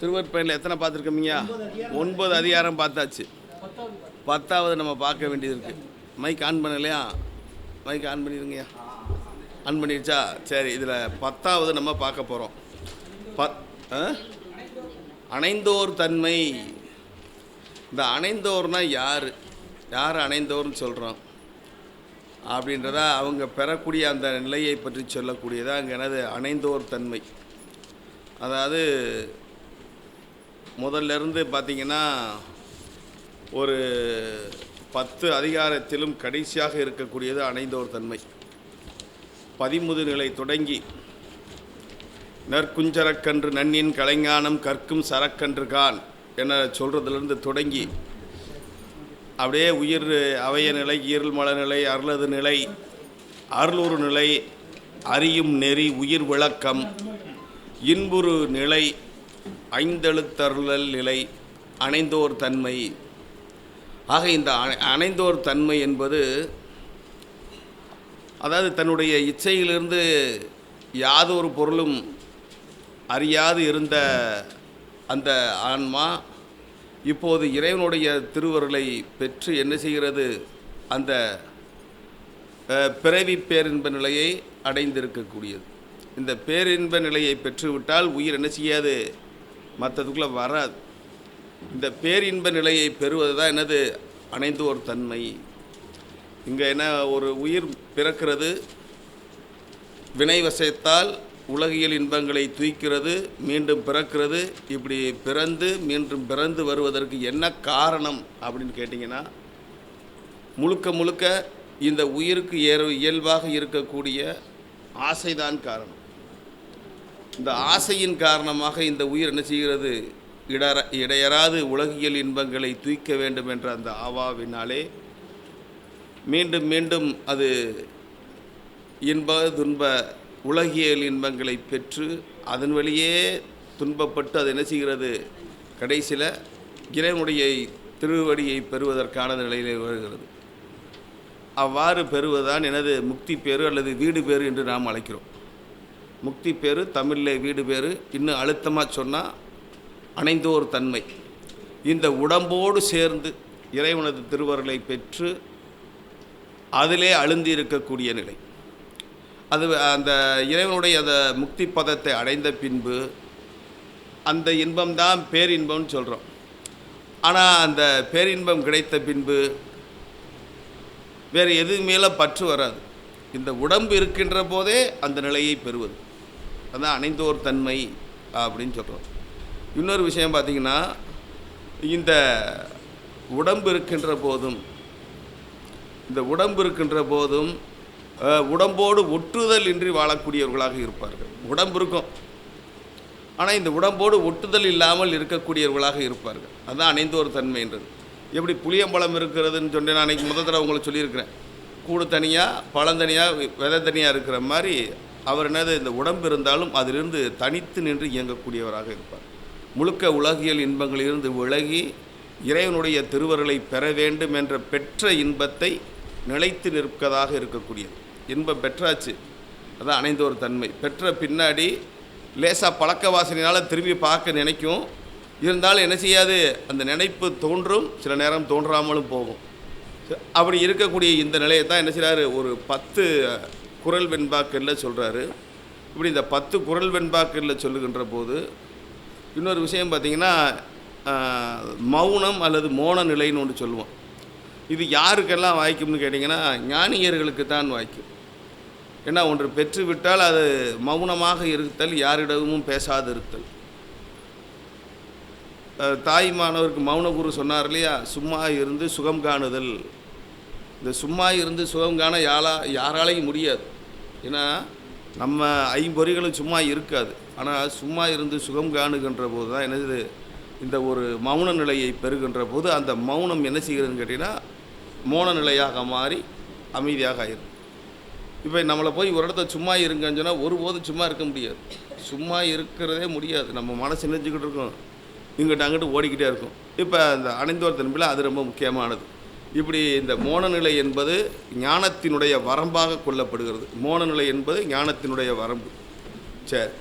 திருவற்பயனில் எத்தனை பார்த்துருக்கீங்க? 9 அதிகாரம் பார்த்தாச்சு. 10வது நம்ம பார்க்க வேண்டியது இருக்குது. மைக் ஆன் பண்ணலையா? மைக் ஆன் பண்ணிடுங்கய்யா. ஆன் பண்ணிடுச்சா? சரி, இதில் 10வது நம்ம பார்க்க போகிறோம். அணைந்தோர் தன்மை. இந்த அணைந்தோர்னா யார் அணைந்தோர்னு சொல்கிறோம் அப்படின்றதா அவங்க பெறக்கூடிய அந்த நிலையை பற்றி சொல்லக்கூடியதா அங்கே என்னது அணைந்தோர் தன்மை. அதாவது முதல்ல இருந்து பார்த்திங்கன்னா ஒரு 10 அதிகாரத்திலும் கடைசியாக இருக்கக்கூடியது அணைந்தோர் தன்மை. 13 நிலை தொடங்கி நற்குஞ்சரக்கன்று நன்னின் கலைஞானம் கற்கும் சரக்கன்று கான் என சொல்கிறதுலேருந்து தொடங்கி அப்படியே உயிர் அவைய நிலை, ஈரல் மல நிலை, அருளது நிலை, அருளுறு நிலை, அறியும் நெறி, உயிர் விளக்கம், இன்புறு நிலை, ஐந்தெழுத்தருளல் நிலை, அணைந்தோர் தன்மை. ஆக இந்த அணைந்தோர் தன்மை என்பது அதாவது தன்னுடைய இச்சையிலிருந்து யாதொரு பொருளும் அறியாது இருந்த அந்த ஆன்மா இப்போது இறைவனுடைய திருவருளை பெற்று என்ன செய்கிறது? அந்த பிறவி பேரின்ப நிலையை அடைந்திருக்கக்கூடியது. இந்த பேரின்ப நிலையை பெற்றுவிட்டால் உயிர் என்ன செய்யாது? மற்றதுக்குள்ளே வராது. இந்த பேரின்ப நிலையை பெறுவது தான் என்னது? அணைந்தோர் தன்மை. இங்கே என்ன, ஒரு உயிர் பிறக்கிறது, வினைவசத்தால் உலகியல் இன்பங்களை தூய்க்கிறது, மீண்டும் பிறக்கிறது. இப்படி பிறந்து மீண்டும் பிறந்து வருவதற்கு என்ன காரணம் அப்படின்னு கேட்டிங்கன்னா, முழுக்க முழுக்க இந்த உயிருக்கு இயல்பாக இருக்கக்கூடிய ஆசைதான் காரணம். இந்த ஆசையின் காரணமாக இந்த உயிர் என்ன செய்கிறது? இடையறாது உலகியல் இன்பங்களை தூய்க்க வேண்டும் என்ற அந்த ஆவாவினாலே மீண்டும் மீண்டும் அது இன்ப துன்ப உலகியல் இன்பங்களை பெற்று அதன் வழியே துன்பப்பட்டு அது என்ன செய்கிறது? கடைசியில் இறைவனுடைய திருவடியை பெறுவதற்கான நிலையிலே வருகிறது. அவ்வாறு பெறுவதுதான் எனது முக்தி பேறு அல்லது வீடு பேறு என்று நாம் அழைக்கிறோம். முக்தி பேறு, தமிழில் வீடு பேறு, இன்னும் அழுத்தமாக சொன்னால் அணைந்தோர் தன்மை. இந்த உடம்போடு சேர்ந்து இறைவனது திருவருளை பெற்று அதிலே அழுந்தி இருக்கக்கூடிய நிலை. அது அந்த இறைவனுடைய அந்த முக்தி பதத்தை அடைந்த பின்பு அந்த இன்பம்தான் பேரின்பம்னு சொல்கிறோம். ஆனால் அந்த பேரின்பம் கிடைத்த பின்பு வேறு எது மேலே பற்று வராது. இந்த உடம்பு இருக்கின்ற போதே அந்த நிலையை பெறுவது அதுதான் அணைந்தோர் தன்மை அப்படின்னு சொல்கிறோம். இன்னொரு விஷயம் பார்த்திங்கன்னா, இந்த உடம்பு இருக்கின்ற போதும் உடம்போடு ஒட்டுதல் இன்றி வாழக்கூடியவர்களாக இருப்பார்கள். உடம்பு இருக்கும், ஆனால் இந்த உடம்போடு ஒட்டுதல் இல்லாமல் இருக்கக்கூடியவர்களாக இருப்பார்கள். அதுதான் அணைந்தோர் தன்மைன்றது. எப்படி புளியம்பழம் இருக்கிறதுன்னு சொன்னேன், நான் அன்றைக்கி முதல் தடவை உங்களுக்கு சொல்லியிருக்கிறேன். கூடு தனியாக பழம் தனியாக விதை தனியாக இருக்கிற மாதிரி அவர் என்னது, இந்த உடம்பு இருந்தாலும் அதிலிருந்து தனித்து நின்று இயங்கக்கூடியவராக இருப்பார். முழுக்க உலகியல் இன்பங்களிலிருந்து விலகி இறைவனுடைய திருவருளை பெற வேண்டும் என்ற பெற்ற இன்பத்தை நிலைத்து நிற்பதாக இருக்கக்கூடியது. இன்பம் பெற்றாச்சு, அதான் அணைந்தோர் தன்மை. பெற்ற பின்னாடி லேசாக பழக்க வாசனையால் திரும்பி பார்க்க நினைக்கும், இருந்தாலும் என்ன செய்யாது? அந்த நினைப்பு தோன்றும், சில நேரம் தோன்றாமலும் போகும். அப்படி இருக்கக்கூடிய இந்த நிலையை தான் என்ன செய்கிறாரு? ஒரு 10 குறள் வெண்பாக்களில் சொல்கிறாரு. இப்படி இந்த 10 குறள் வெண்பாக்களில் சொல்லுகின்ற போது இன்னொரு விஷயம் பார்த்திங்கன்னா, மௌனம் அல்லது மோன நிலைன்னு ஒன்று சொல்லுவோம். இது யாருக்கெல்லாம் வாய்க்கும்னு கேட்டிங்கன்னா, ஞானியர்களுக்கு தான் வாய்க்கும். ஏன்னா ஒன்று பெற்றுவிட்டால் அது மௌனமாக இருத்தல், யாரிடமும் பேசாது இருத்தல். தாய்மானவருக்கு மௌனகுரு சொன்னார் இல்லையா, சும்மா இருந்து சுகம் காணுதல். இந்த சும்மா இருந்து சுகம் காண யாராலையும் முடியாது. ஏன்னா நம்ம ஐம்பொறிகளும் சும்மா இருக்காது. ஆனால் சும்மா இருந்து சுகம் காணுகின்ற போது தான் என்னது, இந்த ஒரு மௌன நிலையை பெறுகின்ற போது அந்த மௌனம் என்ன செய்கிறதுன்னு கேட்டிங்கன்னா, மௌன நிலையாக மாறி அமைதியாக ஆயிடும். இப்போ நம்மளை போய் ஒரு இடத்த சும்மா இருங்கன்னு சொன்னால் ஒருபோதும் சும்மா இருக்க முடியாது. சும்மா இருக்கிறதே முடியாது. நம்ம மனசு நினைஞ்சிக்கிட்டு இருக்கோம், இங்கிட்ட அங்கிட்டு ஓடிக்கிட்டே இருக்கும். இப்போ அந்த அணைந்தோர் தன்மையில் அது ரொம்ப முக்கியமானது. இப்படி இந்த மோனநிலை என்பது ஞானத்தினுடைய வரம்பாக கொள்ளப்படுகிறது. மோனநிலை என்பது ஞானத்தினுடைய வரம்பு. சரி,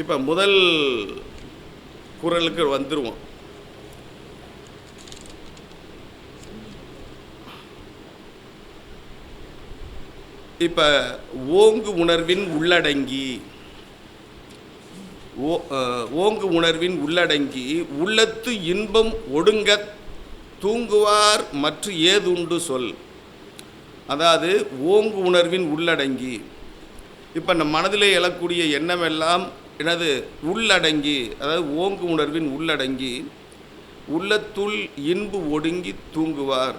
இப்போ முதல் குறளுக்கு வந்துருவோம். இப்போ ஓங்கு உணர்வின் உள்ளடங்கி, ஓங்கு உணர்வின் உள்ளடங்கி உள்ளத்து இன்பம் ஒடுங்க தூங்குவார் மற்ற ஏதுண்டு சொல். அதாவது ஓங்கு உணர்வின் உள்ளடங்கி, இப்போ நம் மனதிலே எழக்கூடிய எண்ணமெல்லாம் எனது உள்ளடங்கி, அதாவது ஓங்கு உணர்வின் உள்ளடங்கி உள்ளத்துள் இன்பு ஒடுங்கி தூங்குவார்.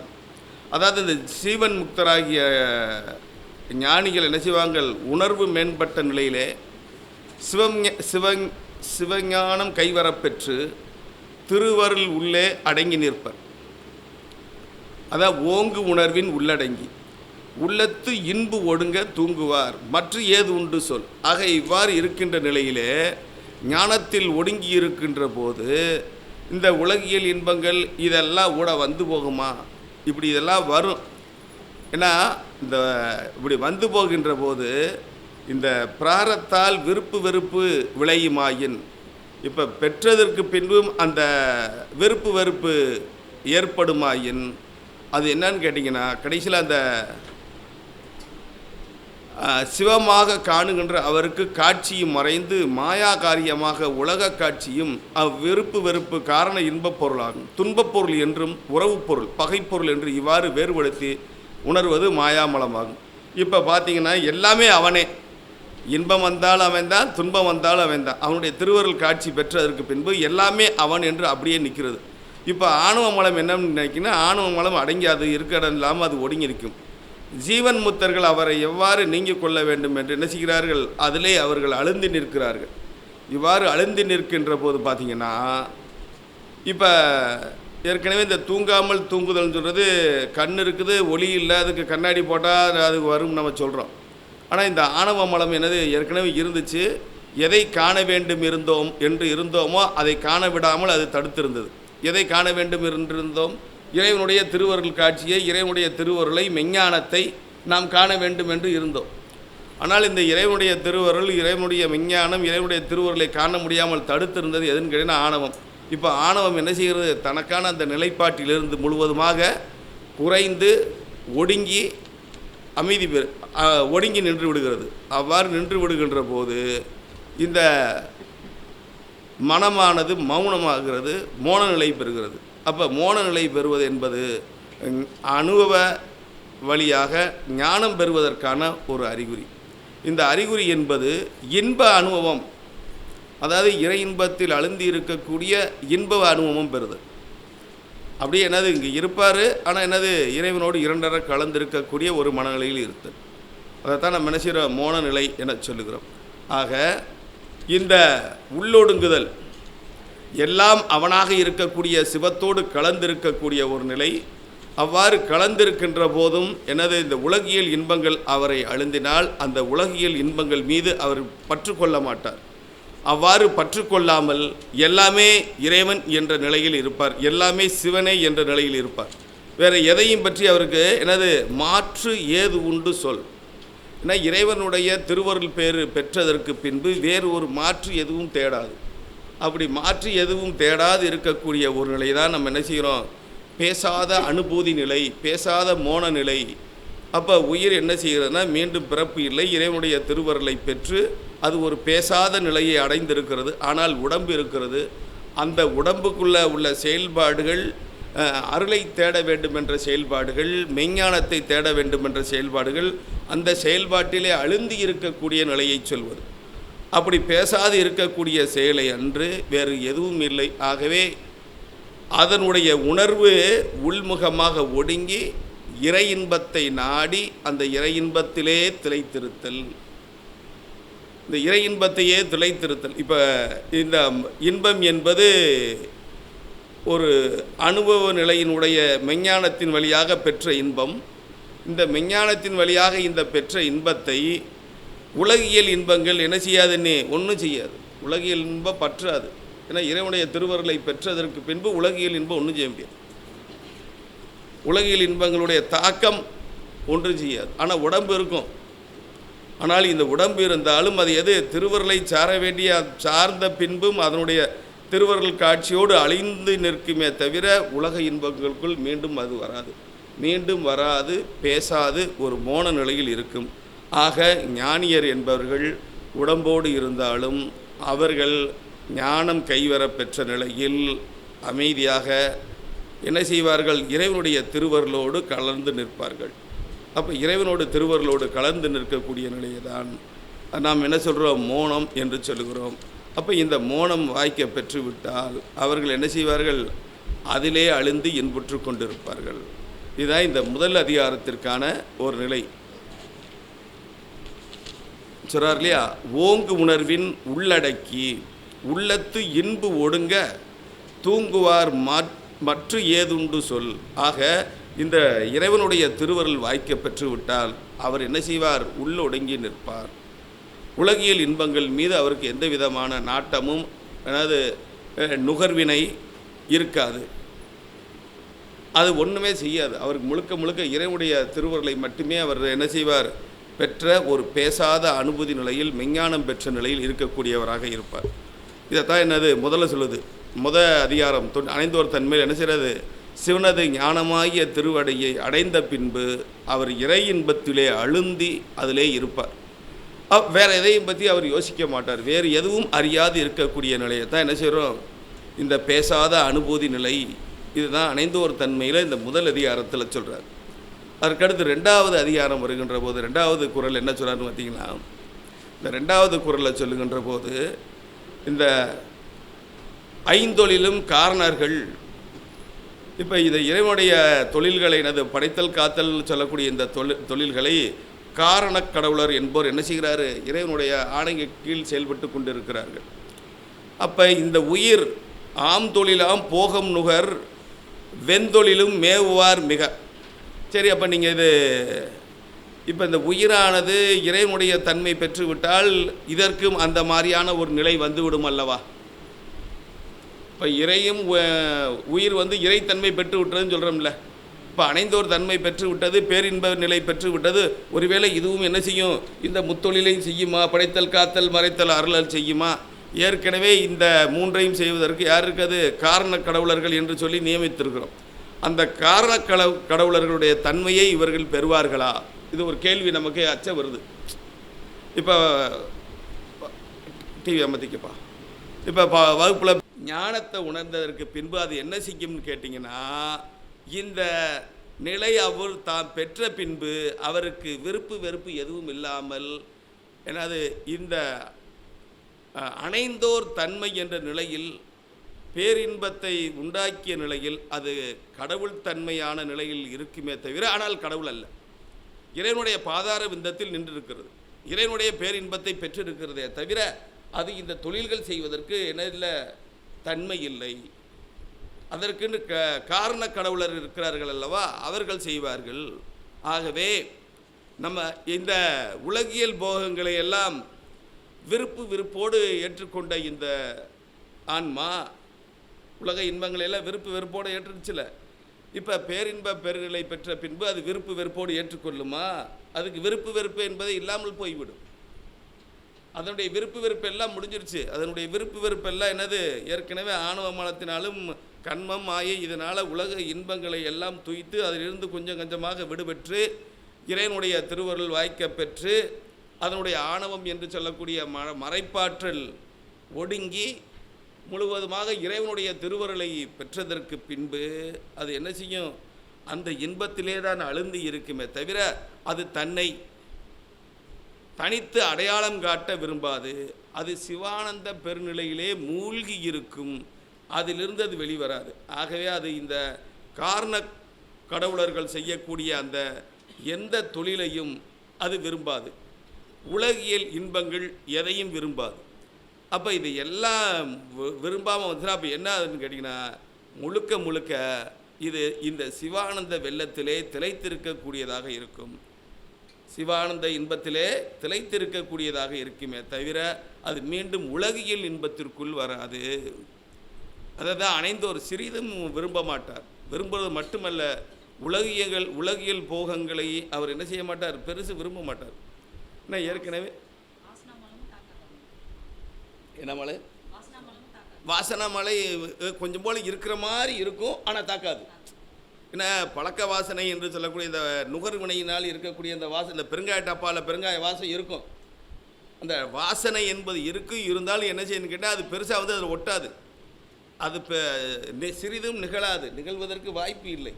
அதாவது இந்த சீவன் முக்தராகிய ஞானிகள் என்ன செய்வாங்கள், உணர்வு மேம்பட்ட நிலையிலே சிவஞானம் கைவரப்பெற்று திருவருள் உள்ளே அடங்கி நிற்பர். அதான் ஓங்கு உணர்வின் உள்ளடங்கி உள்ளத்து இன்பு ஒடுங்க தூங்குவார் மற்ற ஏது உண்டு சொல். ஆக இவ்வாறு இருக்கின்ற நிலையிலே ஞானத்தில் ஒடுங்கி இருக்கின்ற போது இந்த உலகியல் இன்பங்கள் இதெல்லாம் கூட வந்து போகுமா? இப்படி இதெல்லாம் வரும். ஏன்னா இந்த இப்படி வந்து போகின்ற போது இந்த பிராரத்தால் விருப்பு வெறுப்பு விளையுமாயின், இப்போ பெற்றதற்கு பின்பும் அந்த விருப்பு வெறுப்பு ஏற்படுமாயின் அது என்னன்னு கேட்டிங்கன்னா, கடைசியில் அந்த சிவமாக காணுகின்ற அவருக்கு காட்சியும் மறைந்து மாயா காரியமாக உலக காட்சியும் அவ்விருப்பு வெறுப்பு காரண இன்பப் பொருளாகும். துன்பப் பொருள் என்றும் உறவு பொருள் பகைப்பொருள் என்று இவ்வாறு வேறுபடுத்தி உணர்வது மாயாமலமாகும். இப்போ பார்த்தீங்கன்னா எல்லாமே அவனே, இன்பம் வந்தாலும் அவன் தான், துன்பம் வந்தாலும் அவன் தான். அவனுடைய திருவருள் காட்சி பெற்றதற்கு பின்பு எல்லாமே அவன் என்று அப்படியே நிற்கிறது. இப்போ ஆணவ மலம் என்னன்னு நினைக்கினா, ஆணவ மலம் அடங்கியாது இருக்க இடம் இல்லாமல் அது ஒடுங்கி நிற்கும். ஜீவன் முத்தர்கள் அவரை எவ்வாறு நீங்கிக் கொள்ள வேண்டும் என்று என்ன செய்கிறார்கள், அதிலே அவர்கள் அழுந்தி நிற்கிறார்கள். இவ்வாறு அழுந்தி நிற்கின்ற போது பார்த்திங்கன்னா, இப்போ ஏற்கனவே இந்த தூங்காமல் தூங்குதல்னு சொல்கிறது, கண் இருக்குது ஒளி இல்லை, அதுக்கு கண்ணாடி போட்டால் அதுக்கு வரும் நம்ம சொல்கிறோம். ஆனால் இந்த ஆணவ மலம் என்னது ஏற்கனவே இருந்துச்சு. எதை காண வேண்டும் இருந்தோமோ அதை காண விடாமல் அது தடுத்திருந்தது. எதை காண வேண்டும் என்றிருந்தோம்? இறைவனுடைய திருவருள் காட்சியை, இறைவனுடைய திருவருளை, மெஞ்ஞானத்தை நாம் காண வேண்டும் என்று இருந்தோம். ஆனால் இந்த இறைவனுடைய திருவருள், இறைவனுடைய மெஞ்ஞானம், இறைவனுடைய திருவருளை காண முடியாமல் தடுத்திருந்தது எதுன்னு கேட்டிங்கன்னா ஆணவம். இப்போ ஆணவம் என்ன செய்கிறது, தனக்கான அந்த நிலைப்பாட்டிலிருந்து முழுவதுமாக குறைந்து ஒடுங்கி அமைதி ஒடுங்கி நின்று விடுகிறது. அவ்வாறு நின்று விடுகின்ற போது இந்த மனமானது மௌனமாகிறது, மோன நிலை பெறுகிறது. அப்போ மோன நிலை பெறுவது என்பது அனுபவ வழியாக ஞானம் பெறுவதற்கான ஒரு அறிகுறி. இந்த அறிகுறி என்பது இன்ப அனுபவம், அதாவது இறை இன்பத்தில் அழுந்தி இருக்கக்கூடிய இன்ப அனுபவம் பெறுது. அப்படியே என்னது இங்கே இருப்பார், ஆனால் என்னது இறைவனோடு இரண்டரை கலந்திருக்கக்கூடிய ஒரு மனநிலையில் இருக்குது. அதைத்தான் நம்ம நினைச்சிற மோன நிலை என சொல்லுகிறோம். ஆக இந்த உள்ளொடுங்குதல் எல்லாம் அவனாக இருக்கக்கூடிய சிவத்தோடு கலந்திருக்கக்கூடிய ஒரு நிலை. அவ்வாறு கலந்திருக்கின்ற போதும் எனது இந்த உலகியல் இன்பங்கள் அவரை அழுந்தினால் அந்த உலகியல் இன்பங்கள் மீது அவர் பற்று கொள்ள மாட்டார். அவ்வாறு பற்று கொள்ளாமல் எல்லாமே இறைவன் என்ற நிலையில் இருப்பார், எல்லாமே சிவனே என்ற நிலையில் இருப்பார். வேறு எதையும் பற்றி அவருக்கு எனது மாற்று ஏது உண்டு சொல். ஏன்னா இறைவனுடைய திருவருள் பேர் பெற்றதற்கு பின்பு வேறு ஒரு மாற்று எதுவும் தேடாது. அப்படி மாற்று எதுவும் தேடாது இருக்கக்கூடிய ஒரு நிலை தான் நம்ம என்ன செய்கிறோம், பேசாத அனுபூதி நிலை, பேசாத மோன நிலை. அப்போ உயிர் என்ன செய்கிறதுனா மீண்டும் பிறப்பு இல்லை, இறைவனுடைய திருவருளை பெற்று அது ஒரு பேசாத நிலையை அடைந்திருக்கிறது. ஆனால் உடம்பு இருக்கிறது. அந்த உடம்புக்குள்ளே உள்ள செயல்பாடுகள் அருளை தேட வேண்டும் என்ற செயல்பாடுகள், மெஞ்ஞானத்தை தேட வேண்டும் என்ற செயல்பாடுகள், அந்த செயல்பாட்டிலே அழுந்தி இருக்கக்கூடிய நிலையை சொல்வது. அப்படி பேசாது இருக்கக்கூடிய செயலை அன்று வேறு எதுவும் இல்லை. ஆகவே அதனுடைய உணர்வு உள்முகமாக ஒடுங்கி இறை இன்பத்தை நாடி அந்த இறை இன்பத்திலே திளைத்திருத்தல், இந்த இறை இன்பத்தையே திளைத்திருத்தல். இப்போ இந்த இன்பம் என்பது ஒரு அனுபவ நிலையினுடைய மெஞ்ஞானத்தின் வழியாக பெற்ற இன்பம். இந்த மெஞ்ஞானத்தின் வழியாக இந்த பெற்ற இன்பத்தை உலகியல் இன்பங்கள் என்ன செய்யாதுன்னே ஒன்றும் செய்யாது. உலகியல் இன்பம் பற்றாது. ஏன்னா இறைவனுடைய திருவருளை பெற்றதற்கு பின்பு உலகியல் இன்பம் ஒன்றும் செய்ய முடியாது. உலகியல் இன்பங்களுடைய தாக்கம் ஒன்றும் செய்யாது. ஆனால் உடம்பு இருக்கும். ஆனால் இந்த உடம்பு இருந்தாலும் அது எது திருவருளை சார வேண்டிய சார்ந்த பின்பும் அதனுடைய திருவருள் காட்சியோடு அழிந்து நிற்குமே தவிர உலக இன்பங்களுக்குள் மீண்டும் அது வராது, மீண்டும் வராது, பேசாது, ஒரு மோன நிலையில் இருக்கும். ஆக ஞானியர் என்பவர்கள் உடம்போடு இருந்தாலும் அவர்கள் ஞானம் கைவர பெற்ற நிலையில் அமைதியாக என்ன செய்வார்கள்? இறைவனுடைய திருவருளோடு கலந்து நிற்பார்கள். அப்போ இறைவனோடு திருவருளோடு கலந்து நிற்கக்கூடிய நிலையை தான் நாம் என்ன சொல்கிறோம்? மோனம் என்று சொல்லுகிறோம். அப்போ இந்த மோனம் வாய்க்க பெற்றுவிட்டால் அவர்கள் என்ன செய்வார்கள்? அதிலே அழுந்து இன்புற்று கொண்டிருப்பார்கள். இதுதான் இந்த முதல் அதிகாரத்திற்கான ஒரு நிலை. சொல்றார் இல்லையா? ஓங்கு உணர்வின் உள்ளடக்கி உள்ளத்து இன்பு ஒடுங்க தூங்குவார் மற்ற ஏதுண்டு சொல். ஆக இந்த இறைவனுடைய திருவருள் வாய்க்க பெற்றுவிட்டால் அவர் என்ன செய்வார்? உள்ளொடுங்கி நிற்பார். உலகியல் இன்பங்கள் மீது அவருக்கு எந்த விதமான நாட்டமும் அதாவது நுகர்வினை இருக்காது. அது ஒன்றுமே செய்யாது. அவருக்கு முழுக்க முழுக்க இறைவனுடைய திருவருளை மட்டுமே அவர் என்ன செய்வார்? பெற்ற ஒரு பேசாத அனுபூதி நிலையில், மெஞ்ஞானம் பெற்ற நிலையில் இருக்கக்கூடியவராக இருப்பார். இதைத்தான் என்னது முதல்ல சொல்லுது. அதிகாரம் அணைந்தோர் தன்மையில் என்ன செய்கிறது? சிவனது ஞானமாகிய திருவடியை அடைந்த பின்பு அவர் இறை இன்பத்திலே அழுந்தி அதிலே இருப்பார். வேறு எதையும் பற்றி அவர் யோசிக்க மாட்டார். வேறு எதுவும் அறியாது இருக்கக்கூடிய நிலையை தான் என்ன செய்கிறோம்? இந்த பேசாத அனுபூதி நிலை. இதுதான் அணைந்தோர் தன்மையில் இந்த முதல் அதிகாரத்தில் சொல்கிறார். அதற்கடுத்து 2வது அதிகாரம் வருகின்ற போது 2வது குறள் என்ன சொல்கிறாருன்னு பார்த்தீங்கன்னா, இந்த 2வது குறளில் சொல்லுகின்ற போது இந்த ஐந்தொழிலும் காரணர்கள், இப்போ இதை இறைவனுடைய தொழில்களை என்னது படைத்தல் காத்தல் சொல்லக்கூடிய இந்த தொழில்களை காரண கடவுளர் என்போர் என்ன செய்கிறாரு? இறைவனுடைய ஆணைக்கு கீழ் செயல்பட்டு கொண்டிருக்கிறார்கள். அப்போ இந்த உயிர் ஆம் தொழிலாம் போகம் நுகர் வெந்தொழிலும் மேவுவார் மிக. சரி, அப்போ நீங்கள் இப்போ இந்த உயிரானது இறைவனுடைய தன்மை பெற்றுவிட்டால் இதற்கும் அந்த மாதிரியான ஒரு நிலை வந்துவிடும் அல்லவா? இப்போ உயிர் இறைத்தன்மை பெற்று விட்டுறதுன்னு சொல்கிறோம்ல. இப்போ அணைந்தோர் தன்மை பெற்று விட்டது, பேரின்ப நிலை பெற்று விட்டது. ஒருவேளை இதுவும் என்ன செய்யும்? இந்த முத்தொழிலையும் செய்யுமா? படைத்தல் காத்தல் மறைத்தல் அருளல் செய்யுமா? ஏற்கனவே இந்த 3ஐயும் செய்வதற்கு யார் இருக்காது? காரண கடவுளர்கள் என்று சொல்லி நியமித்திருக்கிறோம். அந்த காரண கடவுளர்களுடைய தன்மையை இவர்கள் பெறுவார்களா? இது ஒரு கேள்வி நமக்கு அச்சம் வருது. இப்போ டிவி அமர்த்திக்கப்பா. இப்போ வகுப்பில் ஞானத்தை உணர்ந்ததற்கு பின்பு அது என்ன செய்யும்னு கேட்டிங்கன்னா, இந்த நிலை அவர் தாம் பெற்ற பின்பு அவருக்கு விருப்பு வெறுப்பு எதுவும் இல்லாமல் என்னது இந்த அணைந்தோர் தன்மை என்ற நிலையில் பேரின்பத்தை உண்டாக்கிய நிலையில் அது கடவுள் தன்மையான நிலையில் இருக்குமே தவிர, ஆனால் கடவுள் அல்ல. இறைவனுடைய பாதார விந்தத்தில் நின்றிருக்கிறது, இறைவனுடைய பேரின்பத்தை பெற்றிருக்கிறதே தவிர அது இந்த தொழில்கள் செய்வதற்கு என்ன இல்லை, தன்மை இல்லை. அதற்குன்னு காரண கடவுளர் இருக்கிறார்கள் அல்லவா, அவர்கள் செய்வார்கள். ஆகவே நம்ம இந்த உலகியல் போகங்களை எல்லாம் விருப்போடு ஏற்றுக்கொண்ட இந்த ஆன்மா உலக இன்பங்களை எல்லாம் வெறுப்போடு ஏற்றுச்சுல. இப்போ பேரின்ப பெருநிலை பெற்ற பின்பு அது வெறுப்போடு ஏற்றுக்கொள்ளுமா? அதுக்கு வெறுப்பு என்பதை இல்லாமல் போய்விடும். அதனுடைய வெறுப்பு எல்லாம் முடிஞ்சிருச்சு. அதனுடைய வெறுப்பு எல்லாம் என்னது? ஏற்கனவே ஆணவ மனத்தினாலும் கண்மம் மாயை இதனால் உலக இன்பங்களை எல்லாம் துய்த்து அதிலிருந்து கொஞ்சம் கொஞ்சமாக விடுபெற்று இறைவனுடைய திருவருள் வாய்க்க பெற்று அதனுடைய ஆணவம் என்று சொல்லக்கூடிய மறைப்பாற்றல் ஒடுங்கி முழுவதுமாக இறைவனுடைய திருவருளை பெற்றதற்கு பின்பு அது என்ன செய்யும்? அந்த இன்பத்திலே தான் அழுந்தி இருக்குமே தவிர அது தன்னை தனித்து அடையாளம் காட்ட விரும்பாது. அது சிவானந்த பெருநிலையிலே மூழ்கி இருக்கும். அதிலிருந்து அது வெளிவராது. ஆகவே அது இந்த காரண கடவுளர்கள் செய்யக்கூடிய அந்த எந்த தொழிலையும் அது விரும்பாது. உலகியல் இன்பங்கள் எதையும் விரும்பாது. அப்போ இது எல்லாம் விரும்பாமல் வந்துச்சுன்னா அப்போ என்ன ஆகுதுன்னு கேட்டிங்கன்னா, முழுக்க இது இந்த சிவானந்த வெள்ளத்திலே திளைத்திருக்கக்கூடியதாக இருக்கும். சிவானந்த இன்பத்திலே திளைத்திருக்கக்கூடியதாக இருக்குமே தவிர அது மீண்டும் உலகியல் இன்பத்திற்குள் வராது. அதை தான் அணைந்தோர் சிறிதும் விரும்ப மாட்டார். விரும்புவது மட்டுமல்ல, உலகியல் போகங்களை அவர் என்ன செய்ய மாட்டார்? பெருசு விரும்ப மாட்டார். ஏற்கனவே என்ன மலை வாசனை மலை கொஞ்சம் போல் இருக்கிற மாதிரி இருக்கும், ஆனால் தாக்காது. ஏன்னா பழக்க வாசனை என்று சொல்லக்கூடிய இந்த நுகர்வினையினால் இருக்கக்கூடிய இந்த வாசனை, இந்த பெருங்காய டப்பாவில் பெருங்காய வாசம் இருக்கும். அந்த வாசனை என்பது இருந்தாலும் என்ன செய்யணும்னு கேட்டால் அது பெருசாக வந்து அதில் ஒட்டாது. அது சிறிதும் நிகழாது, நிகழ்வதற்கு வாய்ப்பு இல்லை.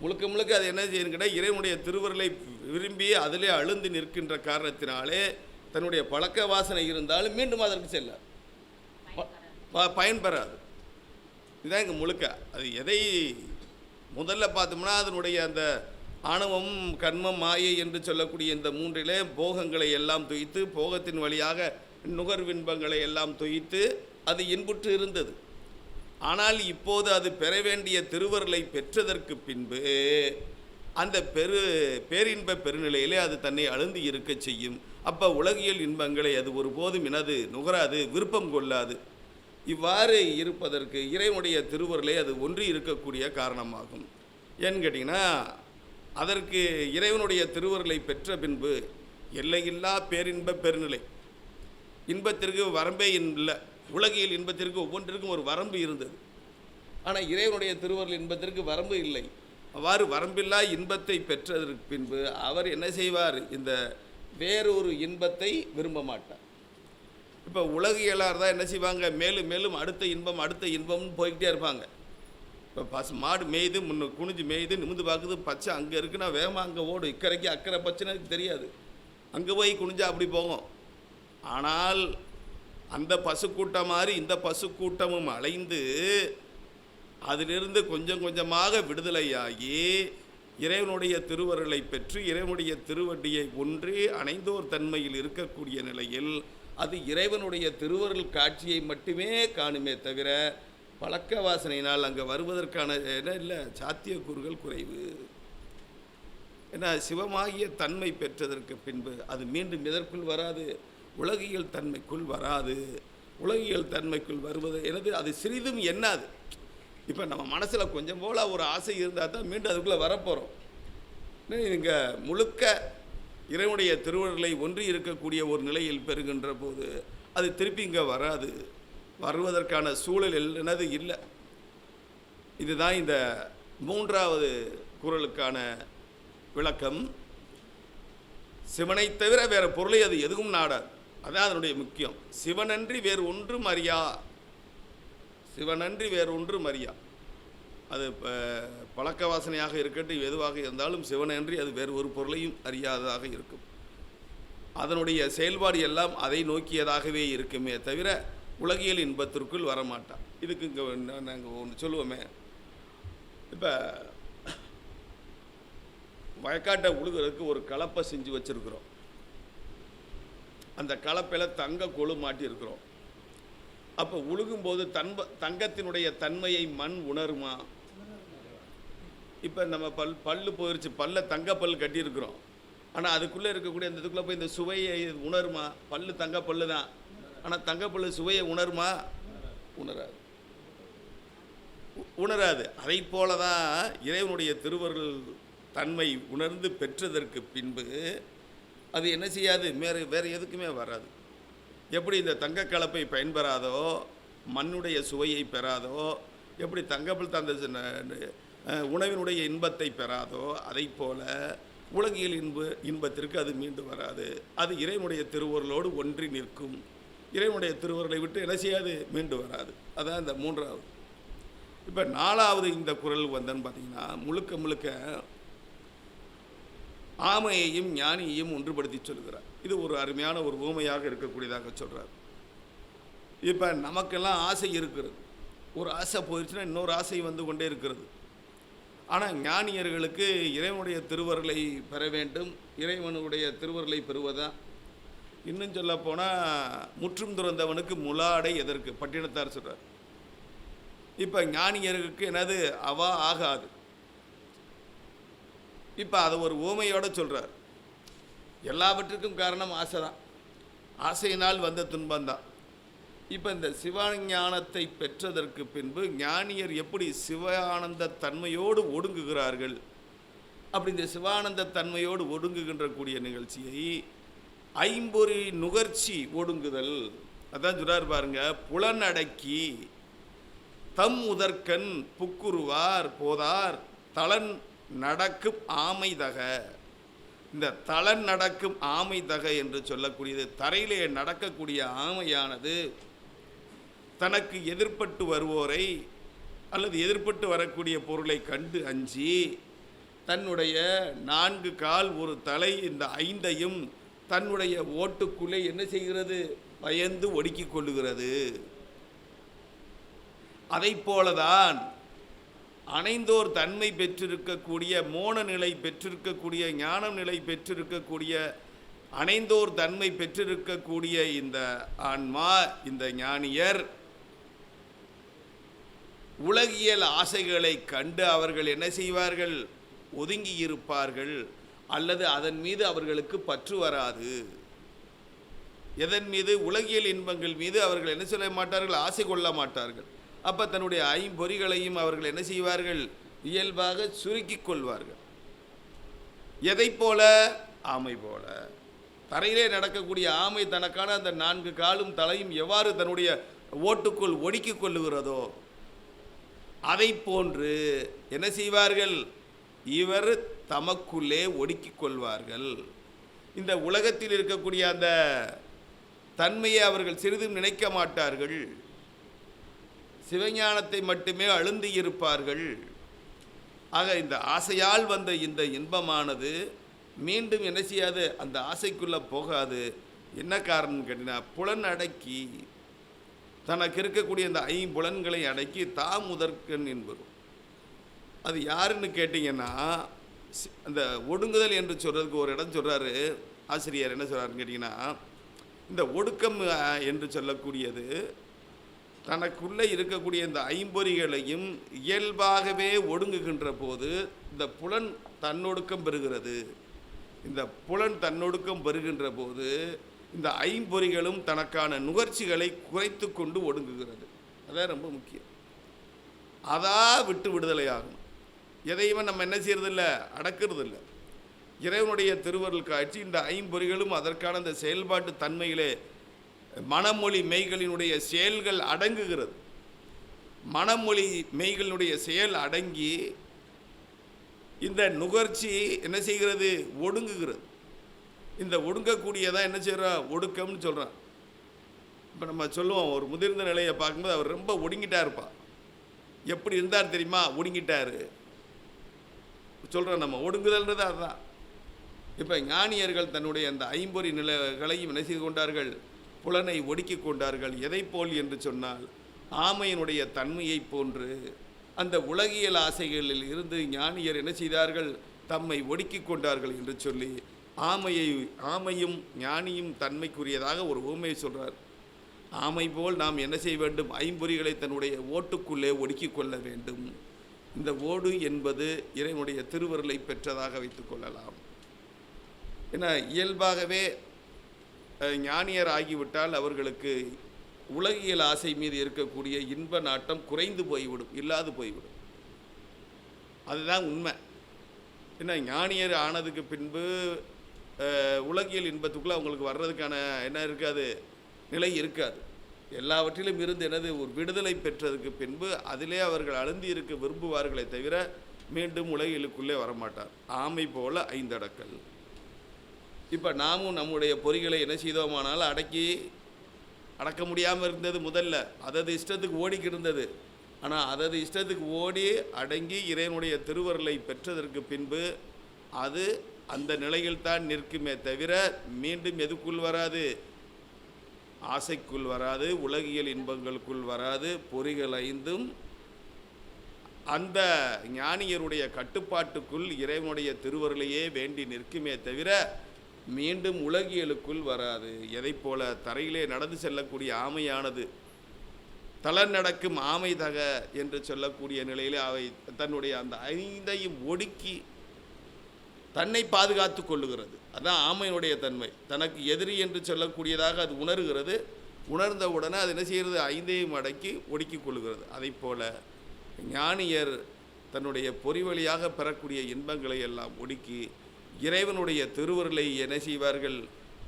முழுக்க முழுக்க அது என்ன செய்யணும் கேட்டால் இறைவனுடைய திருவருளை விரும்பி அதிலே அழுந்து நிற்கின்ற காரணத்தினாலே தன்னுடைய பழக்க வாசனை இருந்தாலும் மீண்டும் அதற்கு செல்ல பயன்பெறாது. இதுதான் இங்கே முழுக்க. அது எதை முதல்ல பார்த்தோம்னா அதனுடைய அந்த ஆணவம், கர்மம், மாயை என்று சொல்லக்கூடிய இந்த மூன்றிலே போகங்களை எல்லாம் துய்த்து, போகத்தின் வழியாக நுகர்வின்பங்களை எல்லாம் துய்த்து அது இன்புற்று இருந்தது. ஆனால் இப்போது அது பெற வேண்டிய திருவருளை பெற்றதற்கு பின்பு அந்த பேரின்ப பெருநிலையிலே அது தன்னை அழுந்து இருக்க செய்யும். அப்போ உலகியல் இன்பங்களை அது ஒருபோதும் எனது நுகராது, விருப்பம் கொள்ளாது. இவ்வாறு இருப்பதற்கு இறைவனுடைய திருவருளை அது ஒன்றி இருக்கக்கூடிய காரணமாகும். ஏன்னு கேட்டிங்கன்னா, அதற்கு இறைவனுடைய திருவருளை பெற்ற பின்பு எல்லையில்லா பேரின்ப பெருநிலை, இன்பத்திற்கு வரம்பே இல்லை. உலகியல் இன்பத்திற்கு ஒவ்வொன்றிற்கும் ஒரு வரம்பு இருந்தது. ஆனால் இறைவனுடைய திருவருள் இன்பத்திற்கு வரம்பு இல்லை. அவ்வாறு வரம்பில்லா இன்பத்தை பெற்றதற்கு பின்பு அவர் என்ன செய்வார்? இந்த வேறொரு இன்பத்தை விரும்ப மாட்டார். இப்போ உலகியலார் தான் என்ன செய்வாங்க? மேலும் மேலும் அடுத்த இன்பம்னு போய்கிட்டே இருப்பாங்க. இப்போ மாடு மேய்து, முன்ன குனிஞ்சு மேய்து, நிமிந்து பார்க்குது, பச்சை அங்கே இருக்குன்னா வேகமாக அங்கே ஓடும். இக்கரைக்கு அக்கறை பச்சைன்னு தெரியாது, அங்கே போய் குனிஞ்சா அப்படி போகும். ஆனால் அந்த பசுக்கூட்டம் மாதிரி இந்த பசுக்கூட்டமும் அலைந்து அதிலிருந்து கொஞ்சம் கொஞ்சமாக விடுதலையாகி இறைவனுடைய திருவருளை பெற்று இறைவனுடைய திருவடியை ஒன்றி அணைந்தோர் தன்மையில் இருக்கக்கூடிய நிலையில் அது இறைவனுடைய திருவருள் காட்சியை மட்டுமே காணுமே தவிர பழக்க வாசனையினால் அங்கே வருவதற்கான இல்லை, சாத்தியக்கூறுகள் குறைவு. ஏன்னா சிவமாகிய தன்மை பெற்றதற்கு பின்பு அது மீண்டும் எதற்குள் வராது? உலகியல் தன்மைக்குள் வராது. உலகியல் தன்மைக்குள் வருவது எனது அது சிறிதும் எண்ணாது. இப்போ நம்ம மனசில் கொஞ்சம் போல் ஒரு ஆசை இருந்தால் தான் மீண்டும் அதுக்குள்ளே வரப்போகிறோம். இங்கே முழுக்க இறைவனுடைய திருவருளை ஒன்றி இருக்கக்கூடிய ஒரு நிலையில் பெறுகின்ற போது அது திருப்பி இங்கே வராது, வருவதற்கான சூழல் என்னது இல்லை. இதுதான் இந்த மூன்றாவது குறளுக்கான விளக்கம். சிவனை தவிர வேறு பொருளை அது எதுவும் நாடாது. அதான் அதனுடைய முக்கியம். சிவனன்றி வேறு ஒன்றும் அறியா, சிவனன்றி வேறு ஒன்றும் அறியா. அது பழக்க வாசனையாக இருக்கட்டும், எதுவாக இருந்தாலும் சிவனன்றி அது வேறு ஒரு பொருளையும் அறியாததாக இருக்கும். அதனுடைய செயல்பாடு எல்லாம் அதை நோக்கியதாகவே இருக்குமே தவிர உலகியல் இன்பத்திற்குள் வரமாட்டான். இதுக்கு இங்கே நாங்கள் ஒன்று சொல்லுவோமே, இப்போ வயக்காட்டை உழுகிறதுக்கு ஒரு கலப்பை செஞ்சு வச்சுருக்குறோம். அந்த கலப்பையில் தங்க கொழு மாட்டியிருக்கிறோம். அப்போ உழுகும்போது தங்கத்தினுடைய தன்மையை மண் உணருமா? இப்போ நம்ம பல்லு போயிடுச்சு, தங்கப்பல் கட்டியிருக்கிறோம். ஆனால் அதுக்குள்ளே இருக்கக்கூடிய அந்த இதுக்குள்ளே போய் இந்த சுவையை உணருமா? தங்கப்பல்லு தான், ஆனால் தங்கப்பல்லு சுவையை உணருமா? உணராது. அதை போல தான் இறைவனுடைய திருவருள் தன்மை உணர்ந்து பெற்றதற்கு பின்பு அது என்ன செய்யாது? வேறு எதுக்குமே வராது. எப்படி இந்த தங்க கலப்பை பயன்பெறாதோ, மண்ணுடைய சுவையை பெறாதோ, எப்படி தங்கப்பல் தந்த உணவினுடைய இன்பத்தை பெறாதோ, அதை போல உலகியல் இன்பத்திற்கு அது மீண்டு வராது. அது இறைவனுடைய திருவருளோடு ஒன்றி நிற்கும். இறைவனுடைய திருவருளை விட்டு என்ன செய்யாது? மீண்டு வராது. அதான் இந்த மூன்றாவது. இப்போ நாலாவது இந்த குறள் வந்தன்னு பார்த்தீங்கன்னா, முழுக்க ஆமையையும் ஞானியையும் ஒன்றுபடுத்தி சொல்கிறார். இது ஒரு அருமையான ஒரு ஊமையாக இருக்கக்கூடியதாக சொல்கிறார். இப்போ நமக்கெல்லாம் ஆசை இருக்கிறது. ஒரு ஆசை போயிடுச்சுன்னா இன்னொரு ஆசை வந்து கொண்டே இருக்கிறது. ஆனால் ஞானியர்களுக்கு இறைவனுடைய திருவருளை பெற வேண்டும், இறைவனுடைய திருவருளை பெறுவதான். இன்னும் சொல்ல போனால் முற்றும் துறந்தவனுக்கு முலாடை எதற்கு பட்டினத்தார் சொல்கிறார். இப்போ ஞானியர்களுக்கு என்னது அவா ஆகாது. இப்போ அதை ஒரு ஊமையோடு சொல்கிறார். எல்லாவற்றுக்கும் காரணம் ஆசை தான், ஆசையினால் வந்த துன்பந்தான். இப்போ இந்த சிவஞானத்தை பெற்றதற்கு பின்பு ஞானியர் எப்படி சிவானந்த தன்மையோடு ஒடுங்குகிறார்கள்? அப்படி இந்த சிவானந்த தன்மையோடு ஒடுங்குகின்ற கூடிய நிகழ்ச்சியை ஐம்பொறி நுகர்ச்சி ஒடுங்குதல் அதான் சொல்றாரு பாருங்க, புலனடக்கி தம் உதற்கண் புக்குருவார் போதார் தளன் நடக்கும் ஆமைதக. இந்த தளன் நடக்கும் ஆமைதக என்று சொல்லக்கூடியது, தரையிலே நடக்கக்கூடிய ஆமையானது தனக்கு எதிர்பட்டு வருவோரை அல்லது எதிர்பட்டு வரக்கூடிய பொருளை கண்டு அஞ்சி தன்னுடைய 4 கால் ஒரு தலை இந்த 5ஐயும் தன்னுடைய ஓட்டுக்குள்ளே என்ன செய்கிறது? பயந்து ஒடுக்கிக் கொள்ளுகிறது. அதை போலதான் அணைந்தோர் தன்மை பெற்றிருக்கக்கூடிய, மோன நிலை பெற்றிருக்கக்கூடிய, ஞான நிலை பெற்றிருக்கக்கூடிய, அணைந்தோர் தன்மை பெற்றிருக்கக்கூடிய இந்த ஆன்மா, இந்த ஞானியர் உலகியல் ஆசைகளை கண்டு அவர்கள் என்ன செய்வார்கள்? ஒதுங்கி இருப்பார்கள், அல்லது அதன் மீது அவர்களுக்கு பற்று வராது. எதன் மீது? உலகியல் இன்பங்கள் மீது அவர்கள் என்ன சொல்ல மாட்டார்கள்? ஆசை கொள்ள மாட்டார்கள். அப்போ தன்னுடைய ஐம்பொறிகளையும் அவர்கள் என்ன செய்வார்கள்? இயல்பாக சுருக்கிக் கொள்வார்கள். எதை போல? ஆமை போல. தரையிலே நடக்கக்கூடிய ஆமை தனக்கான அந்த 4 காலும் தலையும் எவ்வாறு தன்னுடைய ஓட்டுக்குள் ஒடுக்கிக் கொள்ளுகிறதோ அதை போன்று என்ன செய்வார்கள்? இவர் தமக்குள்ளே ஒடுக்கிக் கொள்வார்கள். இந்த உலகத்தில் இருக்கக்கூடிய அந்த தன்மையை அவர்கள் சிறிதும் நினைக்க மாட்டார்கள். சிவஞானத்தை மட்டுமே அழுந்தி இருப்பார்கள். ஆக இந்த ஆசையால் வந்த இந்த இன்பமானது மீண்டும் என்ன செய்யாது? அந்த ஆசைக்குள்ளே போகாது. என்ன காரணம் கேட்டீங்கன்னா, புலன் அடக்கி தனக்கு இருக்கக்கூடிய இந்த 5 புலன்களை அடக்கி தாம் முதற்கண் என்பரும். அது யாருன்னு கேட்டிங்கன்னா, அந்த ஒடுங்குதல் என்று சொல்கிறதுக்கு ஒரு இடம் சொல்கிறாரு ஆசிரியர். என்ன சொல்கிறாருன்னு கேட்டிங்கன்னா, இந்த ஒடுக்கம் என்று சொல்லக்கூடியது தனக்குள்ளே இருக்கக்கூடிய இந்த ஐம்பொறிகளையும் இயல்பாகவே ஒடுங்குகின்ற போது இந்த புலன் தன்னொடுக்கம் பெறுகிறது. இந்த புலன் தன்னொடுக்கம் பெறுகின்ற போது இந்த ஐம்பொறிகளும் தனக்கான நுகர்ச்சிகளை குறைத்து கொண்டு ஒடுங்குகிறது. அதான் ரொம்ப முக்கியம். அதான் விட்டு விடுதலையாகும். எதையுமே நம்ம என்ன செய்யறதில்லை? அடக்கிறதில்லை. இறைவனுடைய திருவருள் காட்சி இந்த ஐம்பொறிகளும் அதற்கான இந்த செயல்பாட்டு தன்மையிலே மனமொழி மெய்களினுடைய செயல்கள் அடங்குகிறது. மனமொழி மெய்களினுடைய செயல் அடங்கி இந்த நுகர்ச்சி என்ன செய்கிறது? ஒடுங்குகிறது. இந்த ஒடுங்கக்கூடியதான் என்ன செய்கிறோம்? ஒடுக்கம்னு சொல்கிறான். இப்போ நம்ம சொல்லுவோம், ஒரு முதிர்ந்த நிலையை பார்க்கும்போது அவர் ரொம்ப ஒடுங்கிட்டா இருப்பா. எப்படி இருந்தார் தெரியுமா? ஒடுங்கிட்டார் சொல்கிறோம். நம்ம ஒடுங்குதல்ன்றது அதுதான். இப்போ ஞானியர்கள் தன்னுடைய அந்த ஐம்பொறி நிலைகளையும் என்ன செய்து கொண்டார்கள்? புலனை ஒடுக்கி கொண்டார்கள். எதை போல் என்று சொன்னால், ஆமையினுடைய தன்மையை போன்று அந்த உலகியல் ஆசைகளில் இருந்து ஞானியர் என்ன செய்தார்கள்? தம்மை ஒடுக்கி கொண்டார்கள் என்று சொல்லி ஆமையும் ஞானியும் தன்மைக்குரியதாக ஒரு ஊமையை சொல்கிறார். ஆமை போல் நாம் என்ன செய்ய வேண்டும்? ஐம்பொறிகளை தன்னுடைய ஓட்டுக்குள்ளே ஒடுக்கி கொள்ள வேண்டும். இந்த ஓடு என்பது இறைவனுடைய திருவருளை பெற்றதாக வைத்துக் கொள்ளலாம். ஏன்னா இயல்பாகவே ஞானியர் ஆகிவிட்டால் அவர்களுக்கு உலகியல் ஆசை மீது இருக்கக்கூடிய இன்ப நாட்டம் குறைந்து போய்விடும், இல்லாது போய்விடும். அதுதான் உண்மை. ஏன்னா ஞானியர் ஆனதுக்கு பின்பு உலகியல் இன்பத்துக்குள்ளே அவங்களுக்கு வர்றதுக்கான என்ன இருக்காது? நிலை இருக்காது. எல்லாவற்றிலும் இருந்து எனது ஒரு விடுதலை பெற்றதுக்கு பின்பு அதிலே அவர்கள் அழுந்தி இருக்க விரும்புவார்களே தவிர மீண்டும் உலகிலுக்குள்ளே வரமாட்டார். ஆமை போல 5 அடக்கல். இப்போ நாமும் நம்முடைய பொறிகளை என்ன செய்தோமானாலும் அடக்க முடியாமல் இருந்தது. முதல்ல அதது இஷ்டத்துக்கு ஓடிக்கிட்டு இருந்தது. ஆனால் அதது இஷ்டத்துக்கு ஓடி அடங்கி இறைவனுடைய திருவருளை பெற்றதற்கு பின்பு அது அந்த நிலையில் தான் நிற்குமே தவிர மீண்டும் எதுக்குள் வராது? ஆசைக்குள் வராது, உலகியல் இன்பங்களுக்குள் வராது. பொறிகள் 5ம் அந்த ஞானியருடைய கட்டுப்பாட்டுக்குள் இறைவனுடைய திருவருளையே வேண்டி நிற்குமே தவிர மீண்டும் உலகியலுக்குள் வராது. எதை போல தரையிலே நடந்து செல்லக்கூடிய ஆமையானது தளர் நடக்கும் ஆமை தக என்று சொல்லக்கூடிய நிலையிலே அவை தன்னுடைய அந்த 5ஐயும் ஒடுக்கி தன்னை பாதுகாத்து கொள்ளுகிறது. அதுதான் ஆமையினுடைய தன்மை. தனக்கு எதிரி என்று சொல்லக்கூடியதாக அது உணர்கிறது. உணர்ந்தவுடனே அது என்ன செய்கிறது? 5ஐயும் அடக்கி ஒடுக்கி கொள்ளுகிறது. அதை போல ஞானியர் தன்னுடைய பொறி வழியாக பெறக்கூடிய இன்பங்களை எல்லாம் ஒடுக்கி இறைவனுடைய திருவருளை என்ன செய்வார்கள்?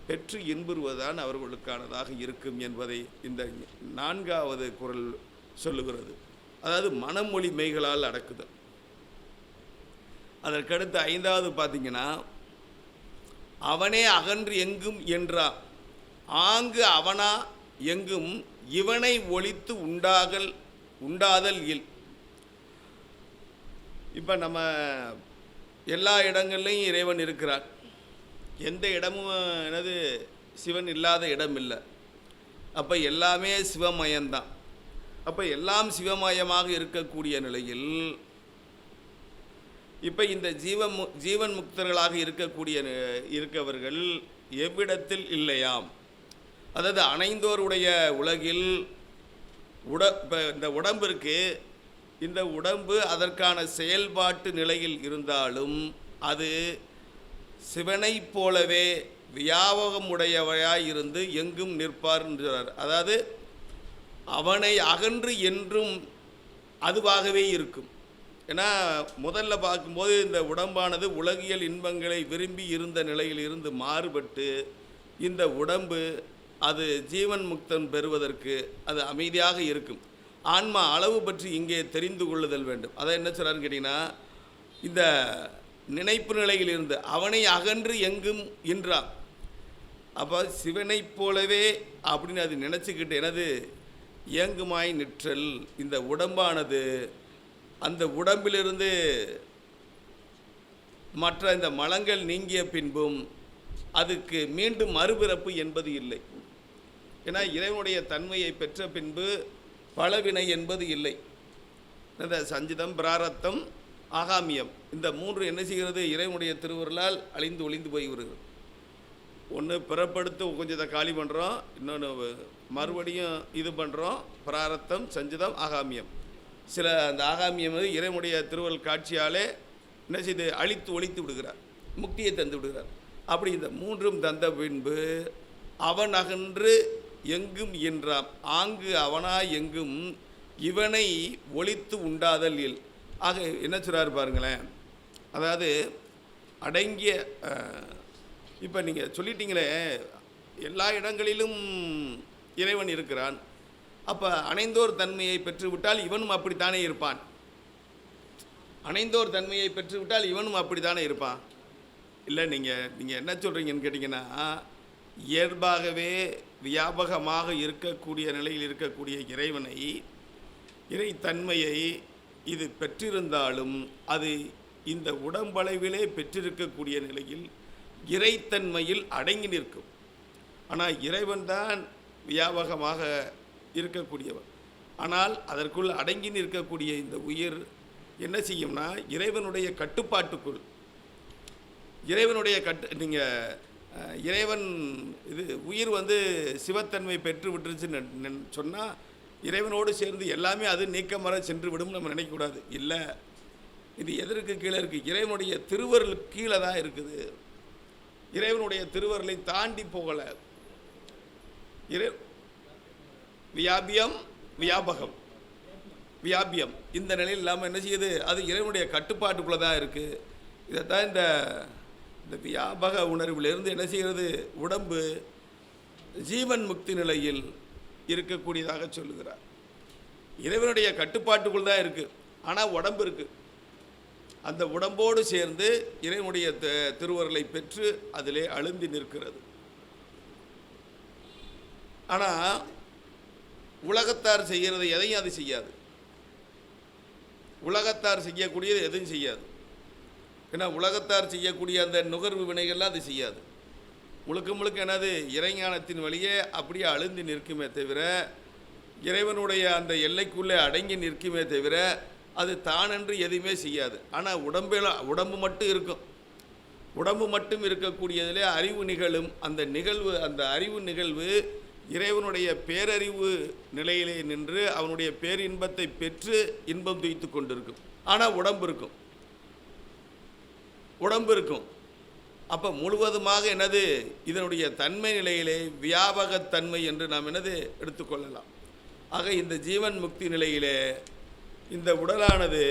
பெற்று இன்புறுவதுதான் அவர்களுக்கானதாக இருக்கும் என்பதை இந்த 4வது குறள் சொல்லுகிறது. அதாவது மனமொழி மெய்களால் அடக்குதல். அதற்கடுத்து 5வது பார்த்தீங்கன்னா, அவனே அகன்று எங்கும் என்றான், ஆங்கு அவனா எங்கும் இவனை ஒழித்து உண்டாதல் இல். இப்போ நம்ம எல்லா இடங்கள்லையும் இறைவன் இருக்கிறான். எந்த இடமும் சிவன் இல்லாத இடம் இல்லை. அப்போ எல்லாமே சிவமயம்தான். அப்போ எல்லாம் சிவமயமாக இருக்கக்கூடிய நிலையில் இப்போ இந்த ஜீவன் முக்தர்களாக இருக்கவர்கள் எவ்விடத்தில் இல்லையாம். அதாவது அணைந்தோருடைய உலகில் இப்போ இந்த உடம்பிற்கு, இந்த உடம்பு அதற்கான செயல்பாட்டு நிலையில் இருந்தாலும் அது சிவனைப் போலவே வியாபகமுடையவையாய் இருந்து எங்கும் நிற்பார் என்கிறார். அதாவது அவனை அகன்று என்றும் அதுவாகவே இருக்கும். ஏன்னா முதல்ல பார்க்கும்போது இந்த உடம்பானது உலகியல் இன்பங்களை விரும்பி இருந்த நிலையில் இருந்து மாறுபட்டு இந்த உடம்பு அது ஜீவன் முக்தன் பெறுவதற்கு அது அமைதியாக இருக்கும். ஆன்மா அளவு பற்றி இங்கே தெரிந்து கொள்ளுதல் வேண்டும். அதை என்ன சொல்கிறான்னு கேட்டிங்கன்னா, இந்த நினைப்பு நிலையில் இருந்து அவனை அகன்று எங்கும் என்றான். அப்போ சிவனைப் போலவே அப்படின்னு அது நினச்சிக்கிட்டு இயங்குமாய் நிற்றல். இந்த உடம்பானது அந்த உடம்பிலிருந்து மற்ற இந்த மலங்கள் நீங்கிய பின்பும் அதுக்கு மீண்டும் மறுபிறப்பு என்பது இல்லை. ஏன்னா இறைவனுடைய தன்மையை பெற்ற பின்பு பலவினை என்பது இல்லை. இந்த சஞ்சிதம், பிராரத்தம், ஆகாமியம், இந்த 3 என்ன செய்கிறது? இறைவனுடைய திருவருளால் அழிந்து ஒளிந்து போய் வருகிறது. ஒன்று பிறப்படுத்து கொஞ்சத்தை காலி பண்ணுறோம், இன்னொன்று மறுபடியும் இது பண்ணுறோம். பிராரத்தம், சஞ்சிதம், ஆகாமியம். சில அந்த ஆகாமியம் இறைவனுடைய திருவருள் காட்சியாலே என்ன செய்து அழித்து ஒழித்து விடுகிறார், முக்தியை தந்து விடுகிறார். அப்படி இந்த 3ம் தந்த பின்பு அவன் அகன்று எங்கும் என்றாம், ஆங்கு அவனா எங்கும் இவனை ஒழித்து உண்டாதல் இல். ஆக என்ன சொல்கிறார் பாருங்களேன். அதாவது அடங்கிய, இப்போ நீங்கள் சொல்லிட்டீங்களே எல்லா இடங்களிலும் இறைவன் இருக்கிறான். அப்போ அணைந்தோர் தன்மையை பெற்றுவிட்டால் இவனும் அப்படித்தானே இருப்பான். அணைந்தோர் தன்மையை பெற்றுவிட்டால் இவனும் அப்படித்தானே இருப்பான். இல்லை, நீங்கள் என்ன சொல்கிறீங்கன்னு கேட்டிங்கன்னா, இயல்பாகவே வியாபகமாக இருக்கக்கூடிய நிலையில் இருக்கக்கூடிய இறைவனை, இறைத்தன்மையை இது பெற்றிருந்தாலும் அது இந்த உடம்பளவிலே பெற்றிருக்கக்கூடிய நிலையில் இறைத்தன்மையில் அடங்கி நிற்கும். ஆனால் இறைவன் தான் வியாபகமாக இருக்கக்கூடியவன். ஆனால் அதற்குள் அடங்கி நிற்கக்கூடிய இந்த உயிர் என்ன செய்யும்னா, இறைவனுடைய கட்டுப்பாட்டுக்குள், இறைவனுடைய இறைவன் உயிர் சிவத்தன்மை பெற்று விட்டுருச்சுன்னு சொன்னால் இறைவனோடு சேர்ந்து எல்லாமே அது நீக்கமர சென்று விடும் நம்ம நினைக்கக்கூடாது. இல்லை, இது எதற்கு கீழே இருக்குது? இறைவனுடைய திருவருள் கீழே தான் இருக்குது. இறைவனுடைய திருவருளை தாண்டி போகலை. வியாபியம், வியாபகம், வியாபியம் இந்த நிலையில் இல்லாமல் என்ன செய்யுது? அது இறைவனுடைய கட்டுப்பாட்டுக்குள்ளே தான் இருக்குது. இதைத்தான் இந்த வியாபக உணர்விலிருந்து என்ன செய்கிறது? உடம்பு ஜீவன் முக்தி நிலையில் இருக்கக்கூடியதாக சொல்லுகிறார். இறைவனுடைய கட்டுப்பாட்டுக்குள் தான் இருக்குது. ஆனால் உடம்பு இருக்குது. அந்த உடம்போடு சேர்ந்து இறைவனுடைய திருவருளை பெற்று அதிலே அழுந்தி நிற்கிறது. ஆனால் உலகத்தார் செய்கிறது எதையும் அது செய்யாது. உலகத்தார் செய்யக்கூடியது எதுவும் செய்யாது. ஏன்னா உலகத்தார் செய்யக்கூடிய அந்த நுகர்வு வினைகள்லாம் அது செய்யாது. முழுக்க முழுக்க இறைஞானத்தின் வழியே அப்படியே அழுந்தி நிற்குமே தவிர, இறைவனுடைய அந்த எல்லைக்குள்ளே அடங்கி நிற்குமே தவிர அது தானென்று எதுவுமே செய்யாது. ஆனால் உடம்பு மட்டும் இருக்கும். உடம்பு மட்டும் இருக்கக்கூடியதிலே அறிவு நிகழும். அந்த அறிவு நிகழ்வு இறைவனுடைய பேரறிவு நிலையிலே நின்று அவனுடைய பேரின்பத்தை பெற்று இன்பம் துய்த்து கொண்டிருக்கும். ஆனால் உடம்பு இருக்கும். அப்போ முழுவதுமாக இதனுடைய தன்மை நிலையிலே வியாபகத்தன்மை என்று நாம் எடுத்துக்கொள்ளலாம். ஆக இந்த ஜீவன் முக்தி நிலையிலே இந்த உடலானது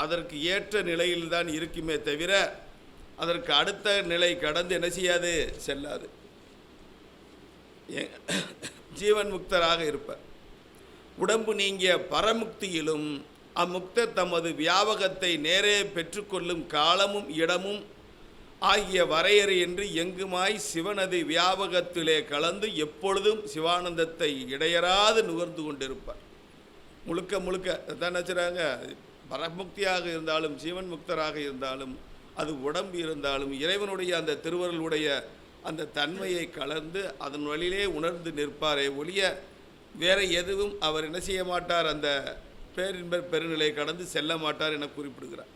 அதற்கு ஏற்ற நிலையில்தான் இருக்குமே தவிர அதற்கு அடுத்த நிலை கடந்து என்ன செய்யாது? செல்லாது. ஜீவன் முக்தராக இருப்பார். உடம்பு நீங்கிய பரமுக்தியிலும் அம்முக்தர் தமது வியாபகத்தை நேரே பெற்றுக்கொள்ளும் காலமும் இடமும் ஆகிய வரையறையின்றி எங்குமாய் சிவனது வியாபகத்திலே கலந்து எப்பொழுதும் சிவானந்தத்தை இடையறாது நுகர்ந்து கொண்டிருப்பார். முழுக்க முழுக்க தான் நினச்சிறாங்க. பரமுக்தியாக இருந்தாலும் ஜீவன் முக்தராக இருந்தாலும் அது உடம்பு இருந்தாலும் இறைவனுடைய அந்த திருவருளுடைய அந்த தன்மையை கலந்து அதன் வழியிலே உணர்ந்து நிற்பாரே ஒழிய வேறு எதுவும் அவர் என்ன செய்ய மாட்டார், அந்த பேரின்ப பெருநிலை கடந்து செல்ல மாட்டார் என குறிப்பிடுகிறார்.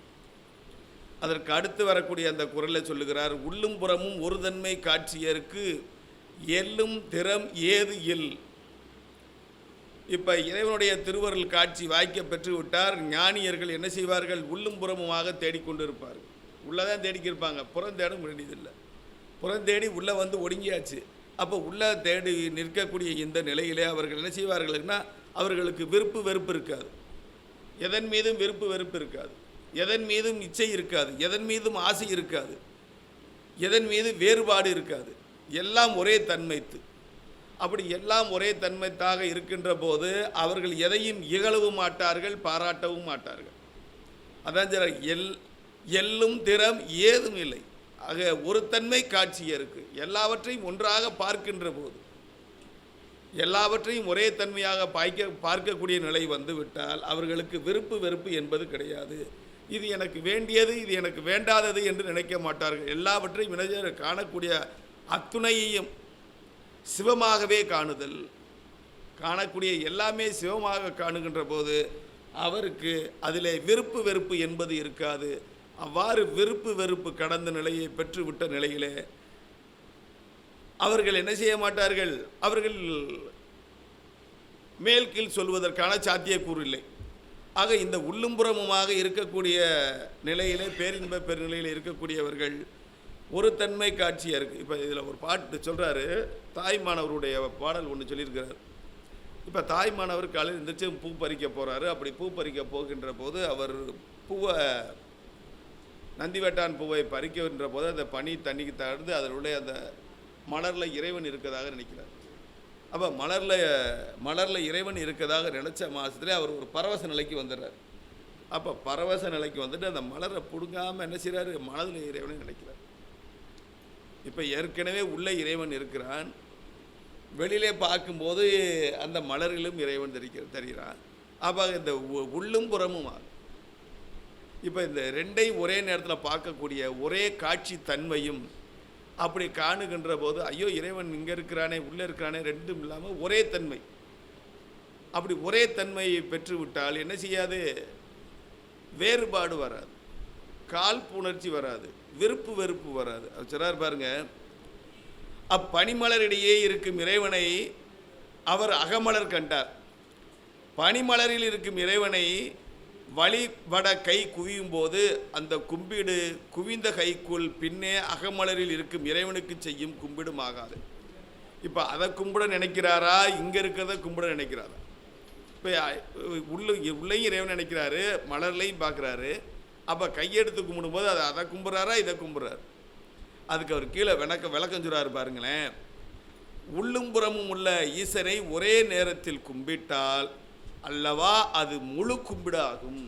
அதற்கு அடுத்து வரக்கூடிய அந்த குறளை சொல்லுகிறார். உள்ளும் புறமும் ஒரு தன்மை காட்சியருக்கு எல்லும் திறம் ஏது இல். இப்போ இறைவனுடைய திருவருள் காட்சி வாய்க்க பெற்று விட்டார். ஞானியர்கள் என்ன செய்வார்கள், உள்ளும் புறமுமாக தேடிக்கொண்டு இருப்பார்கள். உள்ளதான் தேடிக்கிருப்பாங்க, புறம் தேட வேண்டியதில்லை. புறம் தேடி உள்ளே வந்து ஒடுங்கியாச்சு. அப்போ உள்ளே தேடி நிற்கக்கூடிய இந்த நிலையிலே அவர்கள் என்ன செய்வார்கள்னா, அவர்களுக்கு விருப்பு வெறுப்பு இருக்காது, எதன் மீதும் விருப்பு வெறுப்பு இருக்காது, எதன் மீதும் இச்சை இருக்காது, எதன் மீதும் ஆசை இருக்காது, எதன் மீது வேறுபாடு இருக்காது, எல்லாம் ஒரே தன்மைத்து. அப்படி எல்லாம் ஒரே தன்மைத்தாக இருக்கின்ற போது அவர்கள் எதையும் இகழவும் மாட்டார்கள், பாராட்டவும் மாட்டார்கள். அதான் எல்லும் திறம் ஏதும் இல்லை. ஆக ஒரு தன்மை காட்சியருக்கு எல்லாவற்றையும் ஒன்றாக பார்க்கின்ற போது, எல்லாவற்றையும் ஒரே தன்மையாக பார்க்கக்கூடிய நிலை வந்து விட்டால் அவர்களுக்கு விருப்பு வெறுப்பு என்பது கிடையாது. இது எனக்கு வேண்டியது, இது எனக்கு வேண்டாதது என்று நினைக்க மாட்டார்கள். எல்லாவற்றையும் இணைய காணக்கூடிய அத்துணையையும் சிவமாகவே காணுதல், காணக்கூடிய எல்லாமே சிவமாக காணுகின்ற போது அவருக்கு அதிலே விருப்பு வெறுப்பு என்பது இருக்காது. அவ்வாறு விருப்பு வெறுப்பு கடந்த நிலையை பெற்றுவிட்ட நிலையிலே அவர்கள் என்ன செய்ய மாட்டார்கள், அவர்கள் மேல் கீழ் சொல்வதற்கான சாத்தியக்கூறு இல்லை. ஆக இந்த உள்ளும்புறமுமாக இருக்கக்கூடிய நிலையிலே பேரின்ப பெருநிலையில் இருக்கக்கூடியவர்கள் ஒரு தன்மை காட்சியாக இருக்குது. இப்போ இதில் ஒரு பாட்டு சொல்கிறாரு, தாய்மானவருடைய பாடல் ஒன்று சொல்லியிருக்கிறார். இப்போ தாய்மானவர் காலையில் இருந்துச்சு பூ பறிக்க போகிறாரு. அப்படி பூ பறிக்க போகின்ற போது அவர் பூவை நந்திவட்டான் பூவை பறிக்கின்ற போது அந்த பனி தண்ணிக்கு தகர்ந்து அதனுடைய அந்த மலரில் இறைவன் இருக்கதாக நினைக்கிறார். அப்போ மலரில் இறைவன் இருக்கதாக நினச்ச மாதத்துலேயே அவர் ஒரு பரவச நிலைக்கு வந்துடுறார். அப்போ பரவச நிலைக்கு வந்துட்டு அந்த மலரை பிடுங்காமல் என்ன செய்கிறாரு, மனதில் இறைவனை நினைக்கிறார். இப்போ ஏற்கனவே உள்ளே இறைவன் இருக்கிறான், வெளியிலே பார்க்கும்போது அந்த மலரிலும் இறைவன் தெரிகிறான். அப்போ இந்த உள்ளும் புறமும் இப்போ இந்த ரெண்டையும் ஒரே நேரத்தில் பார்க்கக்கூடிய ஒரே காட்சி தன்மையும் அப்படி காணுகின்ற போது ஐயோ இறைவன் இங்கே இருக்கிறானே உள்ளே இருக்கிறானே ரெண்டும் இல்லாமல் ஒரே தன்மை. அப்படி ஒரே தன்மையை பெற்றுவிட்டால் என்ன செய்யாது, வேறுபாடு வராது, காழ்ப்புணர்ச்சி வராது, விருப்பு வெறுப்பு வராது. அது சொல்றார் பாருங்க, அப்பனிமலரிடையே இருக்கும் இறைவனை அவர் அகமலர் கண்டார். பனிமலரில் இருக்கும் இறைவனை வழிபட கை குவியும் போது அந்த கும்பிடு குவிந்த கைக்குள் பின்னே அகமலரில் இருக்கும் இறைவனுக்கு செய்யும் கும்பிடும் ஆகாது. இப்போ அதை கும்பிட நினைக்கிறாரா, இங்கே இருக்கிறத கும்பிட நினைக்கிறாரா? இப்போ உள்ளேயும் இறைவன் நினைக்கிறாரு, மலர்லையும் பார்க்குறாரு. அப்போ கையெடுத்து கும்பிடும்போது அதை கும்பிட்றாரா, இதை கும்பிட்றாரு? அதுக்கு அவர் கீழே விளக்கம் சொல்றாரு பாருங்களேன். உள்ளும் புறமும் உள்ள ஈசனை ஒரே நேரத்தில் கும்பிட்டால் அல்லவா அது முழு கும்பிட ஆகும்.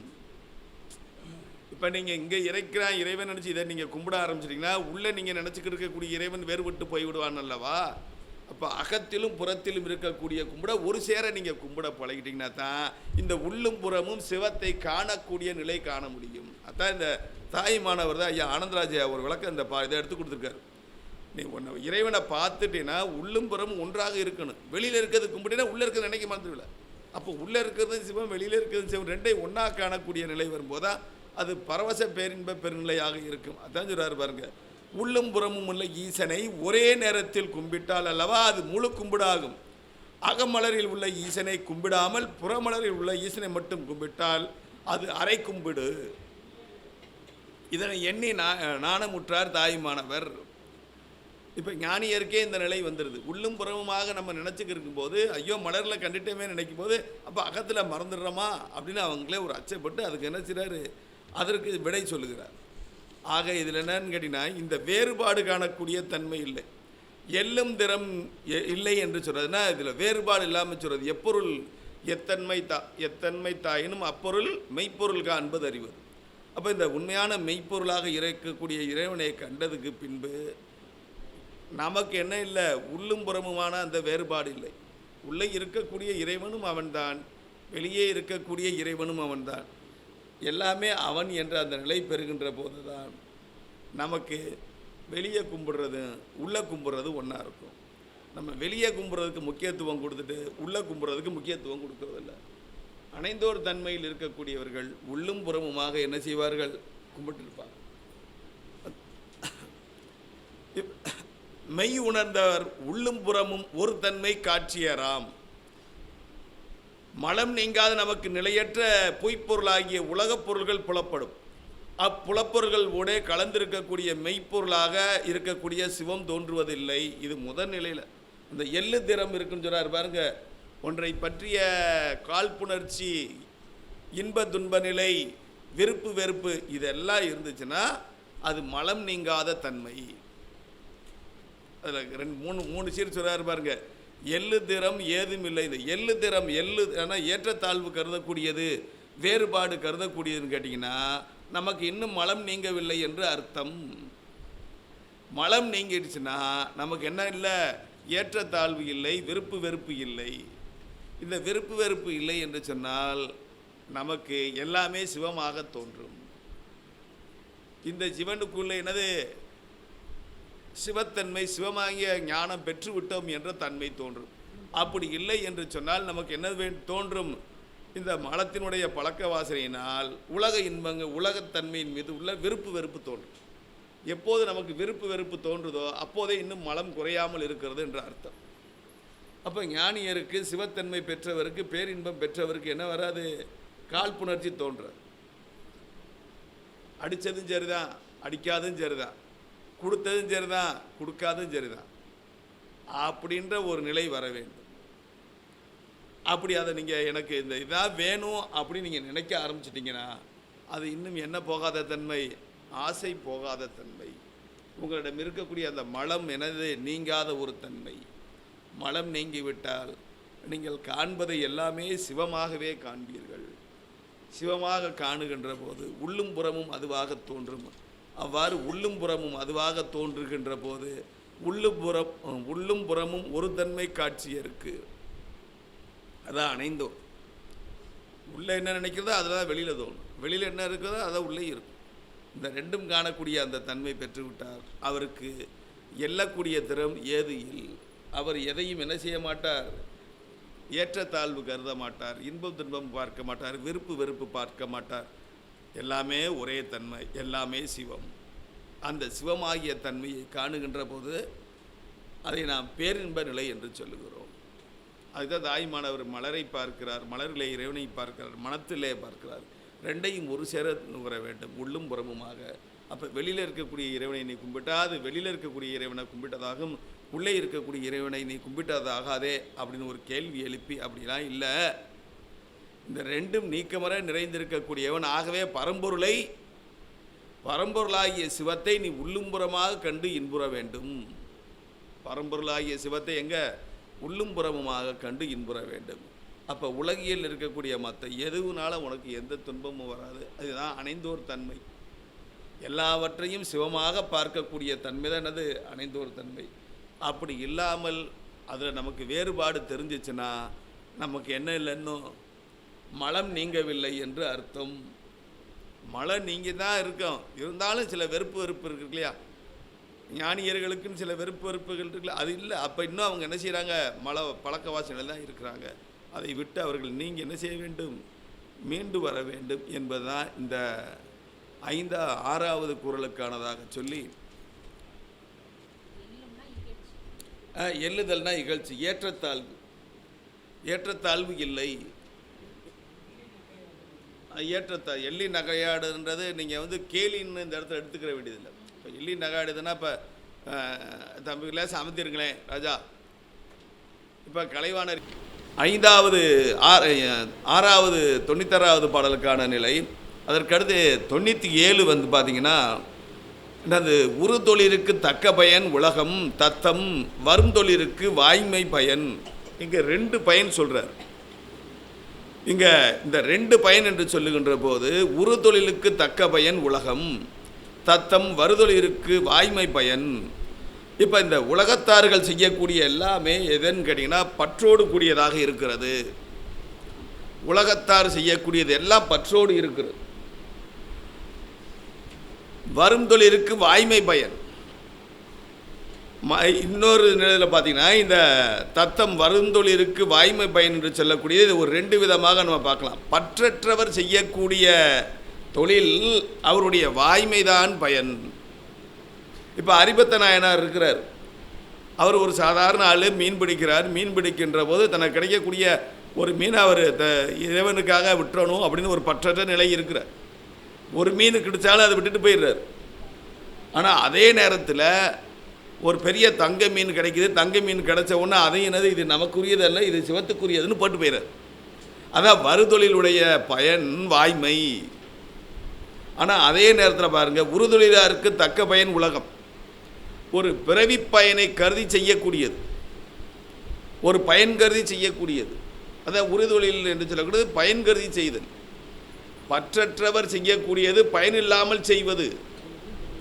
இப்போ நீங்கள் இங்கே இறைவன் நினச்சி இதை நீங்கள் கும்பிட ஆரம்பிச்சிட்டிங்கன்னா உள்ளே நீங்கள் நினச்சிக்கிட்டு இருக்கக்கூடிய இறைவன் வேறுபட்டு போய்விடுவான் அல்லவா? அப்போ அகத்திலும் புறத்திலும் இருக்கக்கூடிய கும்பிட ஒரு சேர நீங்கள் கும்பிட பழகிட்டிங்கன்னா தான் இந்த உள்ளும் புறமும் சிவத்தை காணக்கூடிய நிலை காண முடியும். அதான் இந்த தாய்மானவர் தான் ஐயா ஆனந்தராஜ் ஒரு விளக்கம் இந்த இதை எடுத்து கொடுத்துருக்காரு. நீ ஒன்று இறைவனை பார்த்துட்டீங்கன்னா உள்ளும் புறமும் ஒன்றாக இருக்கணும். வெளியில் இருக்கிறது கும்பிட்டீங்கன்னா உள்ளே இருக்கிறது நினைக்க மறந்துவில்லை. அப்போ உள்ளே இருக்கிறது சிவம், வெளியில் இருக்கிறது சிவம், ரெண்டையும் ஒன்றா காணக்கூடிய நிலை வரும்போது தான் அது பரவச பேரின்ப பெருநிலையாக இருக்கும். அதான் சொல்கிறார் பாருங்க, உள்ளும் புறமும் உள்ள ஈசனை ஒரே நேரத்தில் கும்பிட்டால் அல்லவா அது முழு கும்பிடாகும். அகமலரில் உள்ள ஈசனை கும்பிடாமல் புறமலரில் உள்ள ஈசனை மட்டும் கும்பிட்டால் அது அரை கும்பிடு. இதனை எண்ணி நாணமுற்றார் தாய்மானவர். இப்போ ஞானியருக்கே இந்த நிலை வந்துடுது. உள்ளும் புறமுமாக நம்ம நினச்சிக்கிட்டு இருக்கும்போது ஐயோ மலரில் கண்டுட்டேமே நினைக்கும் போது அப்போ அகத்தில் மறந்துடுறோமா அப்படின்னு அவங்களே ஒரு அச்சப்பட்டு அதுக்கு என்ன செய்கிறாரு, அதற்கு விடை சொல்லுகிறார். ஆக இதில் என்னன்னு கேட்டிங்கன்னா இந்த வேறுபாடு காணக்கூடிய தன்மை இல்லை. எல்லும் திறம் இல்லை என்று சொல்றதுன்னா இதில் வேறுபாடு இல்லாமல் சொல்றது. எப்பொருள் எத்தன்மை தாயினும் அப்பொருள் மெய்ப்பொருள் காண்பது அறிவது. அப்போ இந்த உண்மையான மெய்ப்பொருளாக இருக்கக்கூடிய இறைவனை கண்டதுக்கு பின்பு நமக்கு என்ன இல்லை, உள்ளும் புறமுமான அந்த வேறுபாடு இல்லை. உள்ளே இருக்கக்கூடிய இறைவனும் அவன்தான், வெளியே இருக்கக்கூடிய இறைவனும் அவன்தான், எல்லாமே அவன் என்ற அந்த நிலை பெறுகின்ற போது தான் நமக்கு வெளியே கும்பிடுறது உள்ளே கும்பிட்றது ஒன்றா இருக்கும். நம்ம வெளியே கும்பிட்றதுக்கு முக்கியத்துவம் கொடுத்துட்டு உள்ளே கும்பிட்றதுக்கு முக்கியத்துவம் கொடுக்கறதில்ல. அணைந்தோர் தன்மையில் இருக்கக்கூடியவர்கள் உள்ளும் புறமுமாக என்ன செய்வார்கள், கும்பிட்டிருப்பாங்க. மெய் உணர்ந்தவர் உள்ளும் புறமும் ஒரு தன்மை காட்சியராம். மலம் நீங்காத நமக்கு நிலையற்ற பொய்ப்பொருளாகிய உலகப் பொருள்கள் புலப்படும். அப்புலப்பொருள்கள் கூட கலந்திருக்கக்கூடிய மெய்ப்பொருளாக இருக்கக்கூடிய சிவம் தோன்றுவதில்லை. இது முதல் நிலையில் இந்த எள்ளு திறம் இருக்குன்னு சொல்றாரு பாருங்க. ஒன்றை பற்றிய காழ்ப்புணர்ச்சி, இன்ப துன்ப நிலை, விருப்பு வெறுப்பு இதெல்லாம் இருந்துச்சுன்னா அது மலம் நீங்காத தன்மை. அதில் மூணு சீர் சொல்றாரு பாருங்க. எள்ளு திறம் ஏதும் இல்லை. இந்த எள்ளு திறம் ஆனால் ஏற்றத்தாழ்வு கருதக்கூடியது, வேறுபாடு கருதக்கூடியதுன்னு கேட்டிங்கன்னா நமக்கு இன்னும் மலம் நீங்கவில்லை என்று அர்த்தம். மலம் நீங்கிடுச்சுன்னா நமக்கு என்ன இல்லை, ஏற்றத்தாழ்வு இல்லை, விருப்பு வெறுப்பு இல்லை. இந்த விருப்பு வெறுப்பு இல்லை என்று சொன்னால் நமக்கு எல்லாமே சிவமாக தோன்றும். இந்த சிவனுக்குள்ளே என்னது, சிவத்தன்மை, சிவமாகிய ஞானம் பெற்றுவிட்டோம் என்ற தன்மை தோன்றும். அப்படி இல்லை என்று சொன்னால் நமக்கு என்ன தோன்றும், இந்த மலத்தினுடைய பழக்க வாசனையினால் உலக இன்பங்கள், உலகத்தன்மையின் மீது உள்ள விருப்பு வெறுப்பு தோன்றும். எப்போது நமக்கு விருப்பு வெறுப்பு தோன்றுதோ அப்போதே இன்னும் மலம் குறையாமல் இருக்கிறது என்ற அர்த்தம். அப்போ ஞானியருக்கு, சிவத்தன்மை பெற்றவருக்கு, பேரின்பம் பெற்றவருக்கு என்ன வராது, காழ்ப்புணர்ச்சி தோன்றாது. அடித்ததும் சரிதான், அடிக்காதும் சரிதான், கொடுத்ததும் சரிதான், கொடுக்காதும் சரிதான் அப்படின்ற ஒரு நிலை வர வேண்டும். அப்படி அதை நீங்கள் எனக்கு இந்த இதாக வேணும் அப்படின்னு நீங்கள் நினைக்க ஆரம்பிச்சிட்டிங்கன்னா அது இன்னும் என்ன போகாத தன்மை, ஆசை போகாத தன்மை. உங்களிடம் இருக்கக்கூடிய அந்த மலம் எனது நீங்காத ஒரு தன்மை. மலம் நீங்கிவிட்டால் நீங்கள் காண்பதை எல்லாமே சிவமாகவே காண்பீர்கள். சிவமாக காணுகின்ற போது உள்ளும் புறமும் அதுவாக தோன்றும். அவ்வாறு உள்ளும் புறமும் அதுவாக தோன்றுகின்ற போது உள்ளும் புறமும் ஒரு தன்மை காட்சியருக்கு. அதான் அணைந்தோம். உள்ளே என்ன நினைக்கிறதோ அதில் வெளியில் தோணும், வெளியில் என்ன இருக்கிறதோ அதான் உள்ளே இருக்கும். இந்த ரெண்டும் காணக்கூடிய அந்த தன்மை பெற்றுவிட்டார். அவருக்கு எல்லக்கூடிய திறம் ஏது இல். அவர் எதையும் என்ன செய்ய மாட்டார், ஏற்றத்தாழ்வு கருத மாட்டார், இன்பம் துன்பம் பார்க்க மாட்டார், விருப்பு வெறுப்பு பார்க்க மாட்டார். எல்லாமே ஒரே தன்மை, எல்லாமே சிவம். அந்த சிவமாகிய தன்மையை காணுகின்ற போது அதை நாம் பேரின்ப நிலை என்று சொல்லுகிறோம். அதுதான் தாய்மானவர் மலரை பார்க்கிறார், மலரிலே இறைவனை பார்க்கிறார், மனத்திலே பார்க்கிறார். ரெண்டையும் ஒரு சேர நுகர வேண்டும், உள்ளும் புறமுமாக. அப்போ வெளியில் இருக்கக்கூடிய இறைவனை நீ கும்பிட்டா அது வெளியில் இருக்கக்கூடிய இறைவனை கும்பிட்டதாகும், உள்ளே இருக்கக்கூடிய இறைவனை நீ கும்பிட்டதாகாதே அப்படின்னு ஒரு கேள்வி எழுப்பி அப்படிலாம் இல்லை. இந்த ரெண்டும் நீக்கமர நிறைந்திருக்கக்கூடியவன். ஆகவே பரம்பொருளாகிய சிவத்தை நீ உள்ளும்புறமாக கண்டு இன்புற வேண்டும். பரம்பொருளாகிய சிவத்தை எங்கே, உள்ளும்புறமுமாக கண்டு இன்புற வேண்டும். அப்போ உலகியல் இருக்கக்கூடிய மற்ற எதுவுனால உனக்கு எந்த துன்பமும் வராது. அதுதான் அணைந்தோர் தன்மை. எல்லாவற்றையும் சிவமாக பார்க்கக்கூடிய தன்மை தான் அது அணைந்தோர் தன்மை. அப்படி இல்லாமல் அதில் நமக்கு வேறுபாடு தெரிஞ்சிச்சுன்னா நமக்கு என்ன இல்லைன்னு மலம் நீங்கவில்லை என்று அர்த்தம். மலம் நீங்கி தான் இருக்கோம், இருந்தாலும் சில வெறுப்பு இருக்கு இல்லையா, ஞானியர்களுக்குன்னு சில வெறுப்பு வெறுப்புகள் இருக்குல்ல, அது இல்லை. அப்போ இன்னும் அவங்க என்ன செய்கிறாங்க, பழக்க வாசனையில் தான் இருக்கிறாங்க. அதை விட்டு அவர்கள் நீங்கள் என்ன செய்ய வேண்டும், மீண்டு வர வேண்டும் என்பதுதான் இந்த 6வது குறளுக்கானதாக சொல்லி, எள்ளுதல்னா இகழ்ச்சி, ஏற்றத்தாழ்வு இல்லை. எள்ளி நகையாடுன்றது நீங்கள் கேலின்னு இந்த இடத்துல எடுத்துக்கிற வேண்டியதில்லை. இப்போ எள்ளி நகையாடுதுன்னா இப்போ தம்பி கிளாஸ் அமைத்திருங்களேன் ராஜா. இப்போ கலைவாணர் 6வது 96வது பாடலுக்கான நிலை. அதற்கடுத்து 97 பார்த்தீங்கன்னா அது உரு தொழிலுக்கு தக்க பயன் உலகம் தத்தம் வரும் தொழிலுக்கு வாய்மை பயன். இங்கே 2 பயன் சொல்கிறார். இங்கே இந்த 2 பயன் என்று சொல்லுகின்ற போது உரு தொழிலுக்கு தக்க பயன் உலகம் தத்தம் வருதொழிலுக்கு வாய்மை பயன். இப்போ இந்த உலகத்தார்கள் செய்யக்கூடிய எல்லாமே எதுன்னு கேட்டிங்கன்னா பற்றோடு கூடியதாக இருக்கிறது. உலகத்தார் செய்யக்கூடியது எல்லாம் பற்றோடு இருக்கிறது. வரும் தொழிலுக்கு வாய்மை பயன். இன்னொரு நிலையில் பார்த்தீங்கன்னா இந்த தத்தம் வரும் தொழிலுக்கு வாய்மை பயன் என்று சொல்லக்கூடியது ஒரு 2 விதமாக நம்ம பார்க்கலாம். பற்றற்றவர் செய்யக்கூடிய தொழில் அவருடைய வாய்மைதான் பயன். இப்போ அரிபத்த நாயனார் இருக்கிறார். அவர் ஒரு சாதாரண ஆள், மீன் பிடிக்கிறார். மீன் பிடிக்கின்ற போது தனக்கு கிடைக்கக்கூடிய ஒரு மீனை அவர் இறைவனுக்காக விட்டுறணும் அப்படின்னு ஒரு பற்றற்ற நிலை இருக்கிறார். ஒரு மீன் கிடைச்சாலும் அதை விட்டுட்டு போயிடுறார். ஆனால் அதே நேரத்தில் ஒரு பெரிய தங்க மீன் கிடைக்கிது. தங்க மீன் கிடைச்ச உடனே அதையும் என்னது இது நமக்குரியதல்ல, இது சிவத்துக்குரியதுன்னு போட்டு போயிடுறார். அதான் வருதொழிலுடைய பயன் வாய்மை. ஆனால் அதே நேரத்தில் பாருங்கள், உருதொழிலாருக்கு தக்க பயன் உலகம். ஒரு பிறவி பயனை கருதி செய்யக்கூடியது, ஒரு பயன் கருதி செய்யக்கூடியது. அதான் உறுதொழில் என்று சொல்லக்கூடியது பயன் கருதி செய்தல். பற்றற்றவர் செய்யக்கூடியது பயனில்லாமல் செய்வது,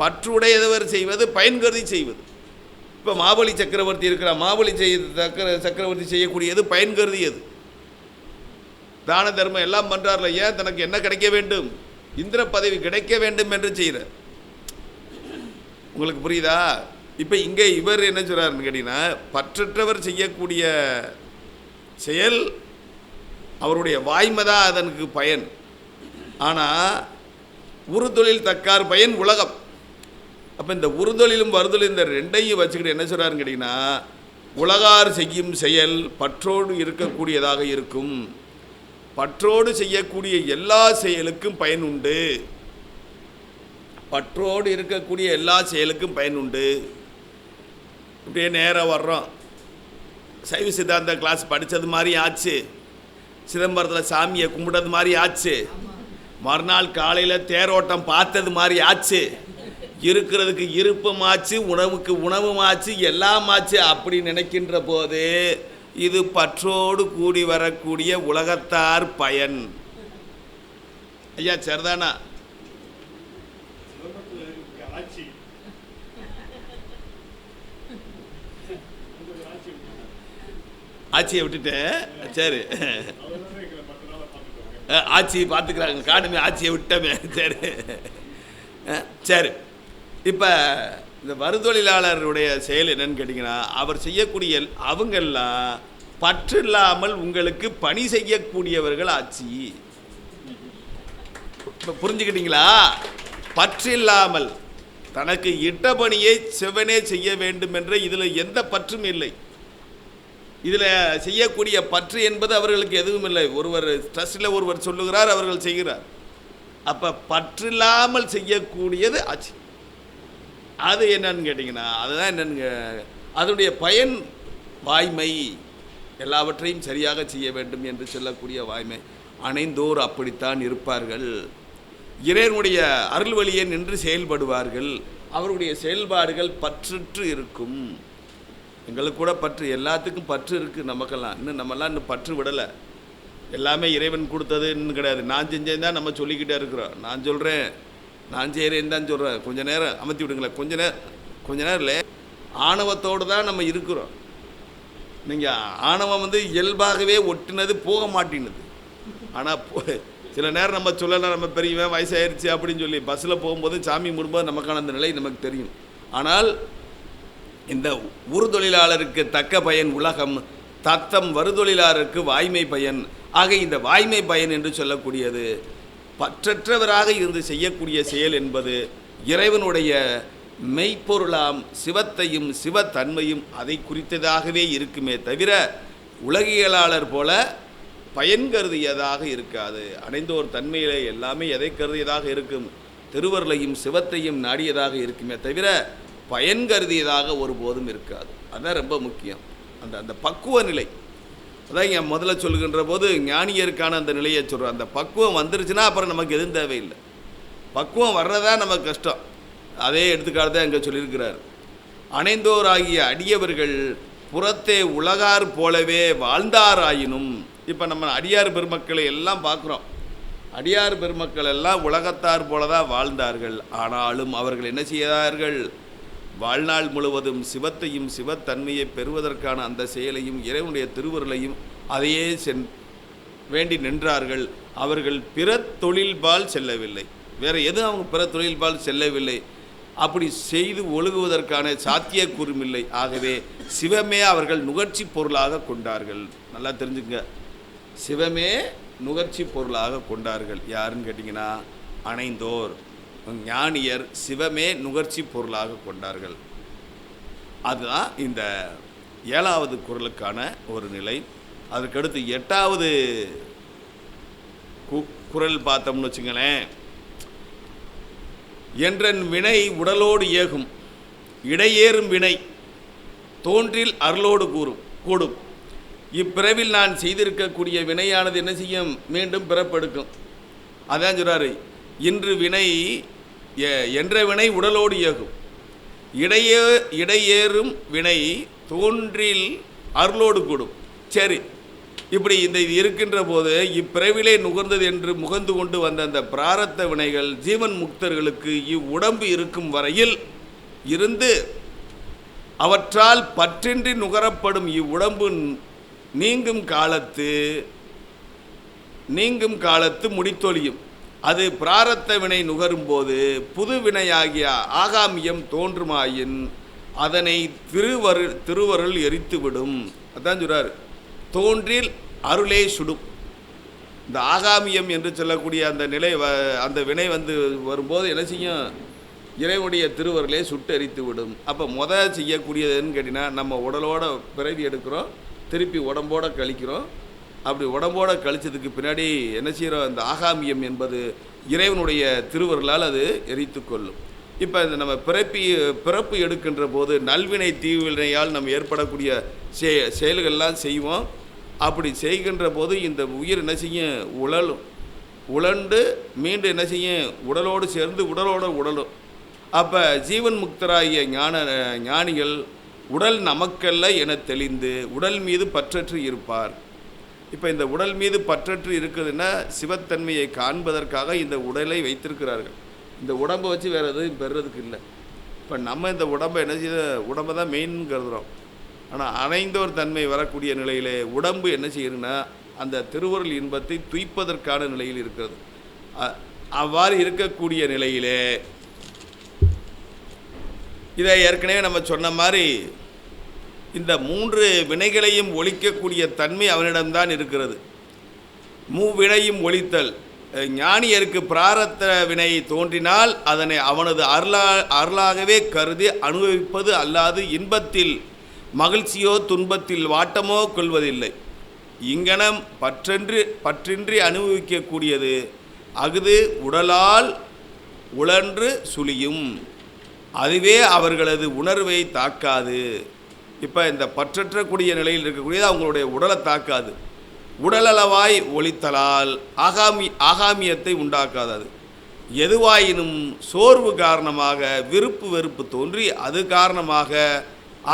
பற்றுடையவர் செய்வது பயன் கருதி செய்வது. இப்போ மாபலி சக்கரவர்த்தி இருக்கிறார். மாபலி சக்கரவர்த்தி செய்யக்கூடியது பயன் கருதியது. தான தர்மம் எல்லாம் பண்ணுறார்ல, ஏன் தனக்கு என்ன கிடைக்க வேண்டும், இந்திர பதவி கிடைக்க வேண்டும் என்று செய்கிறார். உங்களுக்கு புரியுதா? இப்போ இங்கே இவர் என்ன சொல்கிறாருன்னு கேட்டிங்கன்னா, பற்றற்றவர் செய்யக்கூடிய செயல் அவருடைய வாய்மை தான் அதற்கு பயன். ஆனால் உறுதொழில் தக்கார் பயன் உலகம். அப்போ இந்த உறுதொழிலும் வருதொழில் இந்த 2ஐயும் வச்சுக்கிட்டு என்ன சொல்கிறாருன்னு கேட்டிங்கன்னா, உலகார் செய்யும் செயல் பற்றோடு இருக்கக்கூடியதாக இருக்கும். பற்றோடு செய்யக்கூடிய எல்லா செயலுக்கும் பயன் உண்டு. பற்றோடு இருக்கக்கூடிய எல்லா செயலுக்கும் பயன் உண்டு. இப்படியே நேராக வர்றோம். சைவ சித்தாந்த கிளாஸ் படித்தது மாதிரி ஆச்சு, சிதம்பரத்தில் சாமியை கும்பிட்டது மாதிரி ஆச்சு, மறுநாள் காலையில் தேரோட்டம் பார்த்தது மாதிரி ஆச்சு, இருக்கிறதுக்கு இருப்பும் ஆச்சு, உணவுக்கு உணவும் ஆச்சு, எல்லாம் ஆச்சு. அப்படி நினைக்கின்ற போது இது பற்றோடு கூடி வரக்கூடிய உலகத்தார் பயன். ஐயா சரிதானா? ஆட்சியை விட்டுட்டேன். சரி, ஆட்சியை பார்த்துக்கிறாங்க, காணுமே ஆட்சியை விட்டமே. சரி சரி. இப்போ இந்த வருதொழிலாளருடைய செயல் என்னன்னு கேட்டிங்கன்னா, அவர் செய்யக்கூடிய அவங்கெல்லாம் பற்று இல்லாமல் உங்களுக்கு பணி செய்யக்கூடியவர்கள் ஆட்சி. இப்போ புரிஞ்சுக்கிட்டீங்களா? பற்று இல்லாமல் தனக்கு இட்ட பணியை செவ்வனே செய்ய வேண்டும் என்ற இதில் எந்த பற்றும் இல்லை. இதில் செய்யக்கூடிய பற்று என்பது அவர்களுக்கு எதுவும் இல்லை. ஒருவர் ட்ரஸ்டில் ஒருவர் சொல்லுகிறார், அவர்கள் செய்கிறார். அப்போ பற்றில்லாமல் செய்யக்கூடியது ஆட்சி. அது என்னன்னு கேட்டிங்கன்னா, அதுதான் என்னன்னு, அதனுடைய பயன் வாய்மை. எல்லாவற்றையும் சரியாக செய்ய வேண்டும் என்று சொல்லக்கூடிய வாய்மை. அனைந்தோர் அப்படித்தான் இருப்பார்கள். இறைவனுடைய அருள் வழியே நின்று செயல்படுவார்கள். அவருடைய செயல்பாடுகள் பற்றற்று இருக்கும். எங்களுக்கு கூட பற்று, எல்லாத்துக்கும் பற்று இருக்குது. நமக்கெல்லாம் இன்னும் பற்று விடலை. எல்லாமே இறைவன் கொடுத்ததுன்னு கிடையாது. நான் செஞ்சேன் தான் நம்ம சொல்லிக்கிட்டே இருக்கிறோம். நான் சொல்கிறேன், நான் செய்கிறேன்னு தான் சொல்கிறேன். கொஞ்சம் நேரம் அமர்த்தி விடுங்களேன். கொஞ்ச நேரம் ஆணவத்தோடு தான் நம்ம இருக்கிறோம். நீங்கள் ஆணவம் இயல்பாகவே ஒட்டினது போக மாட்டினது. ஆனால் சில நேரம் நம்ம சொல்லலாம், நம்ம பெரியவன் வயசாயிருச்சு அப்படின்னு சொல்லி பஸ்ஸில் போகும்போது சாமி முடும்போது நமக்கான அந்த நிலை நமக்கு தெரியும். ஆனால் இந்த உறுதொழிலாளருக்கு தக்க பயன் உலகம், தத்தம் வருதொழிலாளருக்கு வாய்மை பயன். ஆக இந்த வாய்மை பயன் என்று சொல்லக்கூடியது பற்றற்றவராக இருந்து செய்யக்கூடிய செயல் என்பது இறைவனுடைய மெய்ப்பொருளாம் சிவத்தையும் சிவத்தன்மையும் அதை குறித்ததாகவே இருக்குமே தவிர உலகியலாளர் போல பயன் கருதியதாக இருக்காது. அடைந்தோர் தன்மையிலே எல்லாமே எதை கருதியதாக இருக்கும்? திருவருளையும் சிவத்தையும் நாடியதாக இருக்குமே தவிர பயன் கருதியதாக ஒருபோதும் இருக்காது. அதுதான் ரொம்ப முக்கியம். அந்த பக்குவ நிலை, அதான் இங்கே முதல்ல சொல்லுகின்ற போது ஞானியருக்கான அந்த நிலையை சொல்கிறோம். அந்த பக்குவம் வந்துருச்சுன்னா அப்புறம் நமக்கு எதுவும் தேவையில்லை. பக்குவம் வர்றதா நமக்கு கஷ்டம். அதே எடுத்துக்காட்டு தான் இங்கே சொல்லியிருக்கிறார். அணைந்தோராகிய அடியவர்கள் புறத்தே உலகார் போலவே வாழ்ந்தாராயினும். இப்போ நம்ம அடியார் பெருமக்களை எல்லாம் பார்க்குறோம். அடியார் பெருமக்கள் எல்லாம் உலகத்தார் போல தான் வாழ்ந்தார்கள். ஆனாலும் அவர்கள் என்ன செய்தார்கள்? வாழ்நாள் முழுவதும் சிவத்தையும் சிவத்தன்மையை பெறுவதற்கான அந்த செயலையும் இறைவனுடைய திருவருளையும் அதையே வேண்டி நின்றார்கள். அவர்கள் பிற தொழில்பால் செல்லவில்லை. வேறு எதுவும் அவங்க பிற தொழில்பால் செல்லவில்லை. அப்படி செய்து ஒழுகுவதற்கான சாத்தியக்கூறும் இல்லை. ஆகவே சிவமே அவர்கள் நுகர்ச்சி பொருளாக கொண்டார்கள். நல்லா தெரிஞ்சுங்க, சிவமே நுகர்ச்சி பொருளாக கொண்டார்கள். யாருன்னு கேட்டிங்கன்னா அணைந்தோர் ஞானியர் சிவமே நுகர்ச்சி பொருளாக கொண்டார்கள். அதுதான் இந்த 7வது குறளுக்கான ஒரு நிலை. அதற்கடுத்து 8வது குறள் பார்த்தோம்னு வச்சுங்களேன். என்றன் வினை உடலோடு ஏகும் இடையேறும் வினை தோன்றில் அருளோடு கூடும். இப்பிறவில் நான் செய்திருக்கக்கூடிய வினையானது என்ன செய்யும்? மீண்டும் பிறப்பெடுக்கும். அதான் சொல்றாரு, இன்று வினை என்ற வினை உடலோடு ஏகும் இடையேறும் வினை தோன்றில் அருளோடு கூடும். சரி, இப்படி இந்த இது இருக்கின்ற போது இப்பிறவிலே நுகர்ந்தது என்று முகந்து கொண்டு வந்த அந்த பிராரத்த வினைகள் ஜீவன் முக்தர்களுக்கு இவ்வுடம்பு இருக்கும் வரையில் இருந்து அவற்றால் பற்றின்றி நுகரப்படும் இவ்வுடம்பு நீங்கும் காலத்து முடித்தொழியும். அது பிராரத்த வினை நுகரும்போது புது வினையாகிய ஆகாமியம் தோன்றுமாயின் அதனை திருவருள் எரித்துவிடும். அதான் சொல்றார், தோன்றில் அருளே சுடும். இந்த ஆகாமியம் என்று சொல்லக்கூடிய அந்த நிலை அந்த வினை வரும்போது என்ன செய்யும்? இறைவனுடைய திருவருளே சுட்டு எரித்து விடும். அப்போ செய்யக்கூடியதுன்னு கேட்டிங்கன்னா, நம்ம உடலோட பிறவி எடுக்கிறோம், திருப்பி உடம்போட கழிக்கிறோம். அப்படி உடம்போட கழிச்சதுக்கு பின்னாடி என்ன செய்கிறோம்? அந்த ஆகாமியம் என்பது இறைவனுடைய திருவருளால் அது எரித்து கொள்ளும். இப்போ இந்த நம்ம பிறப்பு எடுக்கின்ற போது நல்வினை தீவினையால் நம்ம ஏற்படக்கூடிய செயல்கள்லாம் செய்வோம். அப்படி செய்கின்ற போது இந்த உயிர் என்ன செய்யும்? உழண்டு மீண்டும் என்ன செய்யும்? உடலோடு சேர்ந்து உடலும். அப்போ ஜீவன் முக்தராகிய ஞானிகள் உடல் நமக்கல்ல என தெளிந்து உடல் மீது பற்றற்று இருப்பார். இப்போ இந்த உடல் மீது பற்றற்று இருக்குதுன்னா சிவத்தன்மையை காண்பதற்காக இந்த உடலை வைத்திருக்கிறார்கள். இந்த உடம்பை வச்சு வேறு எதுவும் பெறுறதுக்கு இல்லை. இப்போ நம்ம இந்த உடம்பை என்ன செய்ய உடம்பை தான் மெயின் கருதுகிறோம். ஆனால் அணைந்தோர் தன்மை வரக்கூடிய நிலையிலே உடம்பு என்ன செய்யணும்னா அந்த திருவருள் இன்பத்தை துய்ப்பதற்கான நிலையில் இருக்கிறது. அவ்வாறு இருக்கக்கூடிய நிலையிலே இதை ஏற்கனவே நம்ம சொன்ன மாதிரி இந்த 3 வினைகளையும் ஒழிக்கக்கூடிய தன்மை அவனிடம்தான் இருக்கிறது. மூவினையும் ஒழித்தல். ஞானியருக்கு பிராரத்த வினை தோன்றினால் அதனை அவனது அருளாகவே கருதி அனுபவிப்பது அல்லாது இன்பத்தில் மகிழ்ச்சியோ துன்பத்தில் வாட்டமோ கொள்வதில்லை. இங்கனம் பற்றின்றி அனுபவிக்கக்கூடியது அகுது உடலால் உழன்று சுழியும். அதுவே அவர்களது உணர்வை தாக்காது. இப்போ இந்த பற்றற்றக்கூடிய நிலையில் இருக்கக்கூடியது அவங்களுடைய உடலை தாக்காது. உடலளவாய் ஒழித்தலால் ஆகாமியத்தை உண்டாக்காதது. எதுவாயினும் சோர்வு காரணமாக விருப்பு வெறுப்பு தோன்றி அது காரணமாக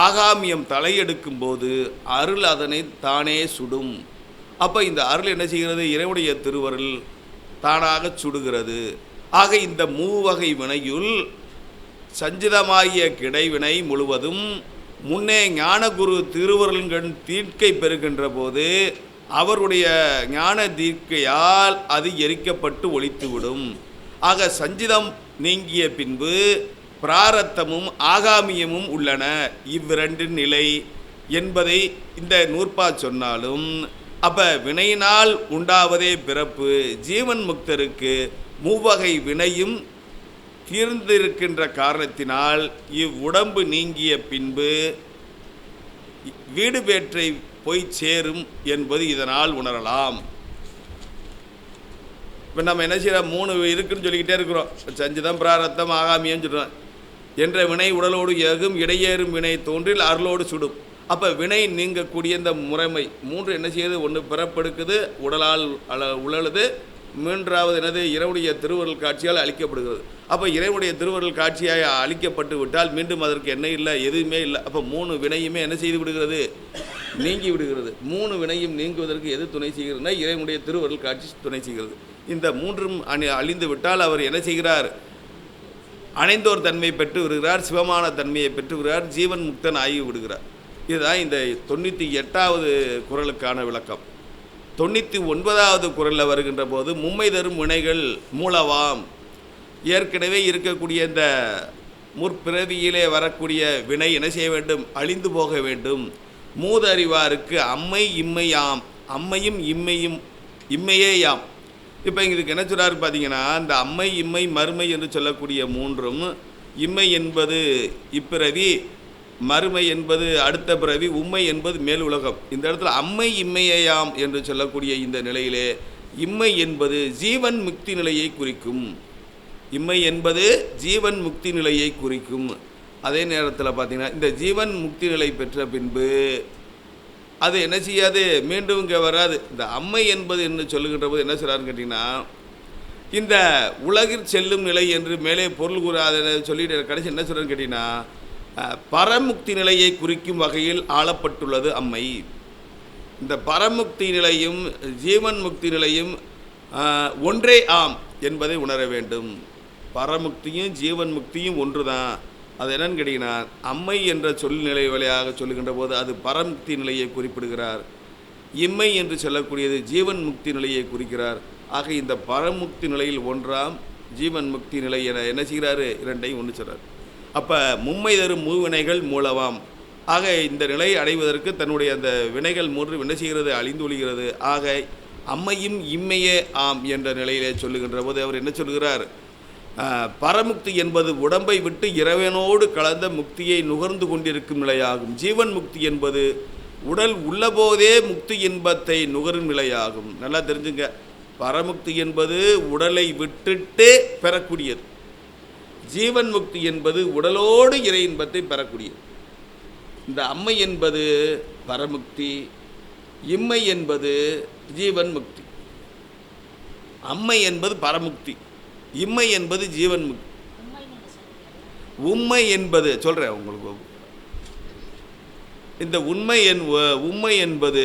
ஆகாமியம் தலையெடுக்கும் போது அருள் அதனை தானே சுடும். அப்போ இந்த அருள் என்ன செய்கிறது? இறைவனுடைய திருவருள் தானாக சுடுகிறது. ஆக இந்த மூவகை வினையுள் சஞ்சிதமாகிய கிடைவினை முழுவதும் முன்னே ஞானகுரு திருவருள்கள் தீர்க்கை பெறுகின்ற போது அவருடைய ஞான தீர்க்கையால் அது எரிக்கப்பட்டு ஒழித்துவிடும். ஆக சஞ்சிதம் நீங்கிய பின்பு பிராரத்தமும் ஆகாமியமும் உள்ளன. இவ்விரண்டு நிலை என்பதை இந்த நூற்பா சொன்னாலும் அப்போ வினையினால் உண்டாவதே பிறப்பு. ஜீவன் முக்தருக்கு மூவகை வினையும் தீர்ந்திருக்கின்ற காரணத்தினால் இவ்வுடம்பு நீங்கிய பின்பு வீடு பேற்றை போய் சேரும் என்பது இதனால் உணரலாம். இப்போ நம்ம என்ன செய்யறோம்? 3 இருக்குன்னு சொல்லிக்கிட்டே இருக்கிறோம். சஞ்சிதம் பிராரத்தம் ஆகாமியன்னு சொல்கிறோம். என்ற வினை உடலோடு ஏகும் இடையேறும் வினை தோன்றில் அருளோடு சுடும். அப்போ வினை நீங்கக்கூடிய இந்த முறைமை 3 என்ன செய்யுது? ஒன்று பிறப்பெடுக்குது, உடலால் உழலுது, மூன்றாவது என்னது இறைவனுடைய திருவருள் காட்சியால் அழிக்கப்படுகிறது. அப்போ இறைவனுடைய திருவருள் காட்சியாக அழிக்கப்பட்டு விட்டால் மீண்டும் அதற்கு என்ன இல்லை, எதுவுமே இல்லை. அப்போ 3 வினையுமே என்ன செய்து விடுகிறது, நீங்கி விடுகிறது. 3 வினையும் நீங்குவதற்கு எது துணை செய்கிறதுனா இறைவனுடைய திருவருள் காட்சி துணை செய்கிறது. இந்த 3ம் அழிந்து விட்டால் அவர் என்ன செய்கிறார், அணைந்தோர் தன்மை பெற்று விடுகிறார், சிவமான தன்மையை பெற்று விடுகிறார், ஜீவன் முக்தன் ஆகி விடுகிறார். இதுதான் இந்த 98வது குறளுக்கான விளக்கம். 99வது குறளில் வருகின்ற போது மும்மை தரும் வினைகள் மூலவாம், ஏற்கனவே இருக்கக்கூடிய இந்த முற்பிறவியிலே வரக்கூடிய வினை என்ன செய்ய வேண்டும், அழிந்து போக வேண்டும். மூதறிவாருக்கு அம்மை இம்மையாம், அம்மையும் இம்மையும் இம்மையே யாம். இப்போ இதுக்கு என்ன சொல்கிறாரு பார்த்தீங்கன்னா, இந்த அம்மை இம்மை மறுமை என்று சொல்லக்கூடிய 3ம், இம்மை என்பது இப்பிறவி, மறுமை என்பது அடுத்த பிறவி, உண்மை என்பது மேல் உலகம். இந்த இடத்துல அம்மை இம்மையாம் என்று சொல்லக்கூடிய இந்த நிலையிலே இம்மை என்பது ஜீவன் முக்தி நிலையை குறிக்கும். இம்மை என்பது ஜீவன் முக்தி நிலையை குறிக்கும். அதே நேரத்தில் பார்த்தீங்கன்னா இந்த ஜீவன் முக்தி நிலை பெற்ற பின்பு அது என்ன செய்யாது, மீண்டும் இங்கே வராது. இந்த அம்மை என்பது என்று சொல்லுகின்ற போது என்ன சொல்கிறாருன்னு கேட்டிங்கன்னா, இந்த உலகில் செல்லும் நிலை என்று மேலே பொருள் கூறாத சொல்லிட்டு கடைசி என்ன சொல்கிறேன்னு கேட்டிங்கன்னா, பரமுக்தி நிலையை குறிக்கும் வகையில் ஆளப்பட்டுள்ளது அம்மை. இந்த பரமுக்தி நிலையும் ஜீவன் முக்தி நிலையும் ஒன்றே ஆம் என்பதை உணர வேண்டும். பரமுக்தியும் ஜீவன் முக்தியும் ஒன்று தான். அது என்னன்னு கேட்டிங்கன்னா, அம்மை என்ற சொல்நிலை வழியாக சொல்லுகின்ற போது அது பரமுக்தி நிலையை குறிப்பிடுகிறார். இம்மை என்று சொல்லக்கூடியது ஜீவன் முக்தி நிலையை குறிக்கிறார். ஆக இந்த பரமுக்தி நிலையில் ஒன்றாம், ஜீவன் முக்தி நிலை என என்ன செய்கிறாரு, 2ஐயும் ஒன்று சொல்கிறார். அப்போ மும்மை தரும் மூவினைகள் மூலவாம். ஆக இந்த நிலையை அடைவதற்கு தன்னுடைய அந்த வினைகள் 3 என்ன செய்கிறது, அழிந்து ஒழிகிறது. ஆக அம்மையும் இம்மையே ஆம் என்ற நிலையிலே சொல்லுகின்ற போது அவர் என்ன சொல்கிறார், பரமுக்தி என்பது உடம்பை விட்டு இறைவனோடு கலந்த முக்தியை நுகர்ந்து கொண்டிருக்கும் நிலையாகும். ஜீவன் முக்தி என்பது உடல் உள்ளபோதே முக்தி இன்பத்தை நுகரும் நிலையாகும். நல்லா தெரிஞ்சுங்க, பரமுக்தி என்பது உடலை விட்டுட்டு பெறக்கூடியது, ஜீவன் முக்தி என்பது உடலோடு இறை இன்பத்தை பெறக்கூடியது. இந்த அம்மை என்பது பரமுக்தி, இம்மை என்பது ஜீவன் முக்தி. அம்மை என்பது பரமுக்தி, இம்மை என்பது ஜீவன் முக்தி. உண்மை என்பது சொல்கிறேன் உங்களுக்கு, இந்த உண்மை என்பது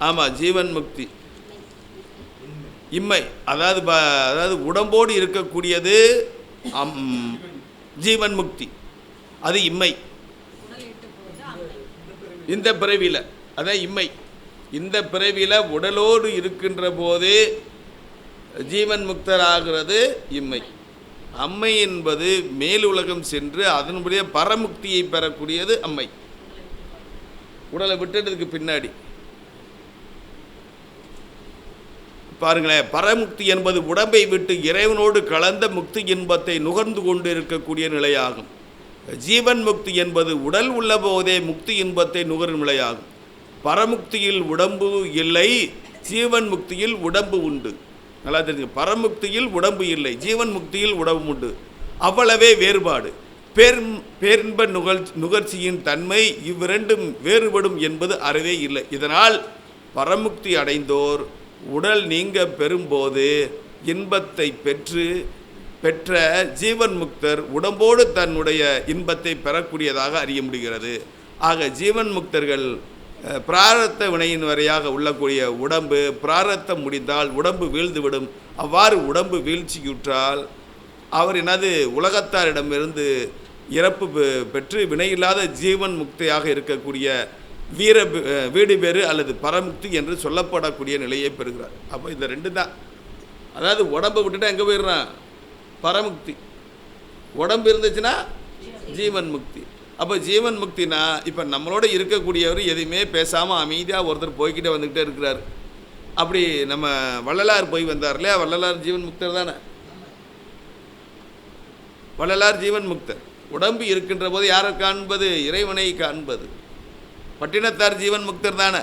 ஆமாம் ஜீவன் முக்தி. இம்மை அதாவது உடம்போடு இருக்கக்கூடியது ஜீவன் முக்தி, அது இம்மை. இந்த பிறவியில் அதான் இம்மை. இந்த பிறவியில் உடலோடு இருக்கின்ற போதே ஜீவன் முக்தராகிறது இம்மை. அம்மை என்பது மேலுலகம் சென்று அதனுடைய பரமுக்தியை பெறக்கூடியது அம்மை, உடலை விட்டதுக்கு பின்னாடி. பாருங்களேன், பரமுக்தி என்பது உடம்பை விட்டு இறைவனோடு கலந்த முக்தி இன்பத்தை நுகர்ந்து கொண்டு இருக்கக்கூடிய நிலையாகும். ஜீவன் முக்தி என்பது உடல் உள்ள போதே முக்தி இன்பத்தை நுகரும் நிலையாகும். பரமுக்தியில் உடம்பு இல்லை, ஜீவன் முக்தியில் உடம்பு உண்டு. நல்லா தெரிஞ்சு, பரமுக்தியில் உடம்பு இல்லை, ஜீவன் முக்தியில் உடம்பு உண்டு. அவ்வளவே வேறுபாடு. பேரின்ப நுகர்ச்சியின் தன்மை இவ்விரண்டும் வேறுபடும் என்பது அறவே இல்லை. இதனால் பரமுக்தி அடைந்தோர் உடல் நீங்க பெறும்போது இன்பத்தை பெற்ற ஜீவன் முக்தர் உடம்போடு தன்னுடைய இன்பத்தை பெறக்கூடியதாக அறிய முடிகிறது. ஆக ஜீவன் முக்தர்கள் பிராரத்த வினையின் வரையாக உள்ளக்கூடிய உடம்பு பிராரத்தம் முடிந்தால் உடம்பு வீழ்ந்துவிடும். அவ்வாறு உடம்பு வீழ்ச்சியுற்றால் அவர் என்னது உலகத்தாரிடமிருந்து இறப்பு பெற்று வினையில்லாத ஜீவன் முக்தியாக இருக்கக்கூடிய வீடு பேறு அல்லது பரமுக்தி என்று சொல்லப்படக்கூடிய நிலையை பெறுகிறார். அப்போ இந்த 2 தான். அதாவது உடம்பை விட்டுட்டு எங்கே போயிடுறான், பரமுக்தி. உடம்பு இருந்துச்சுன்னா ஜீவன் முக்தி. அப்போ ஜீவன் முக்தினா இப்போ நம்மளோட இருக்கக்கூடியவர் எதையுமே பேசாமல் அமைதியாக ஒருத்தர் போய்கிட்டே வந்துக்கிட்டே இருக்கிறார். அப்படி நம்ம வள்ளலார் போய் வந்தார் இல்லையா, வள்ளலார் ஜீவன் முக்தர் தானே. வள்ளலார் ஜீவன் முக்தர். உடம்பு இருக்கின்ற போது யாரை காண்பது, இறைவனை காண்பது. பட்டினத்தார் ஜீவன் முக்தர் தானே,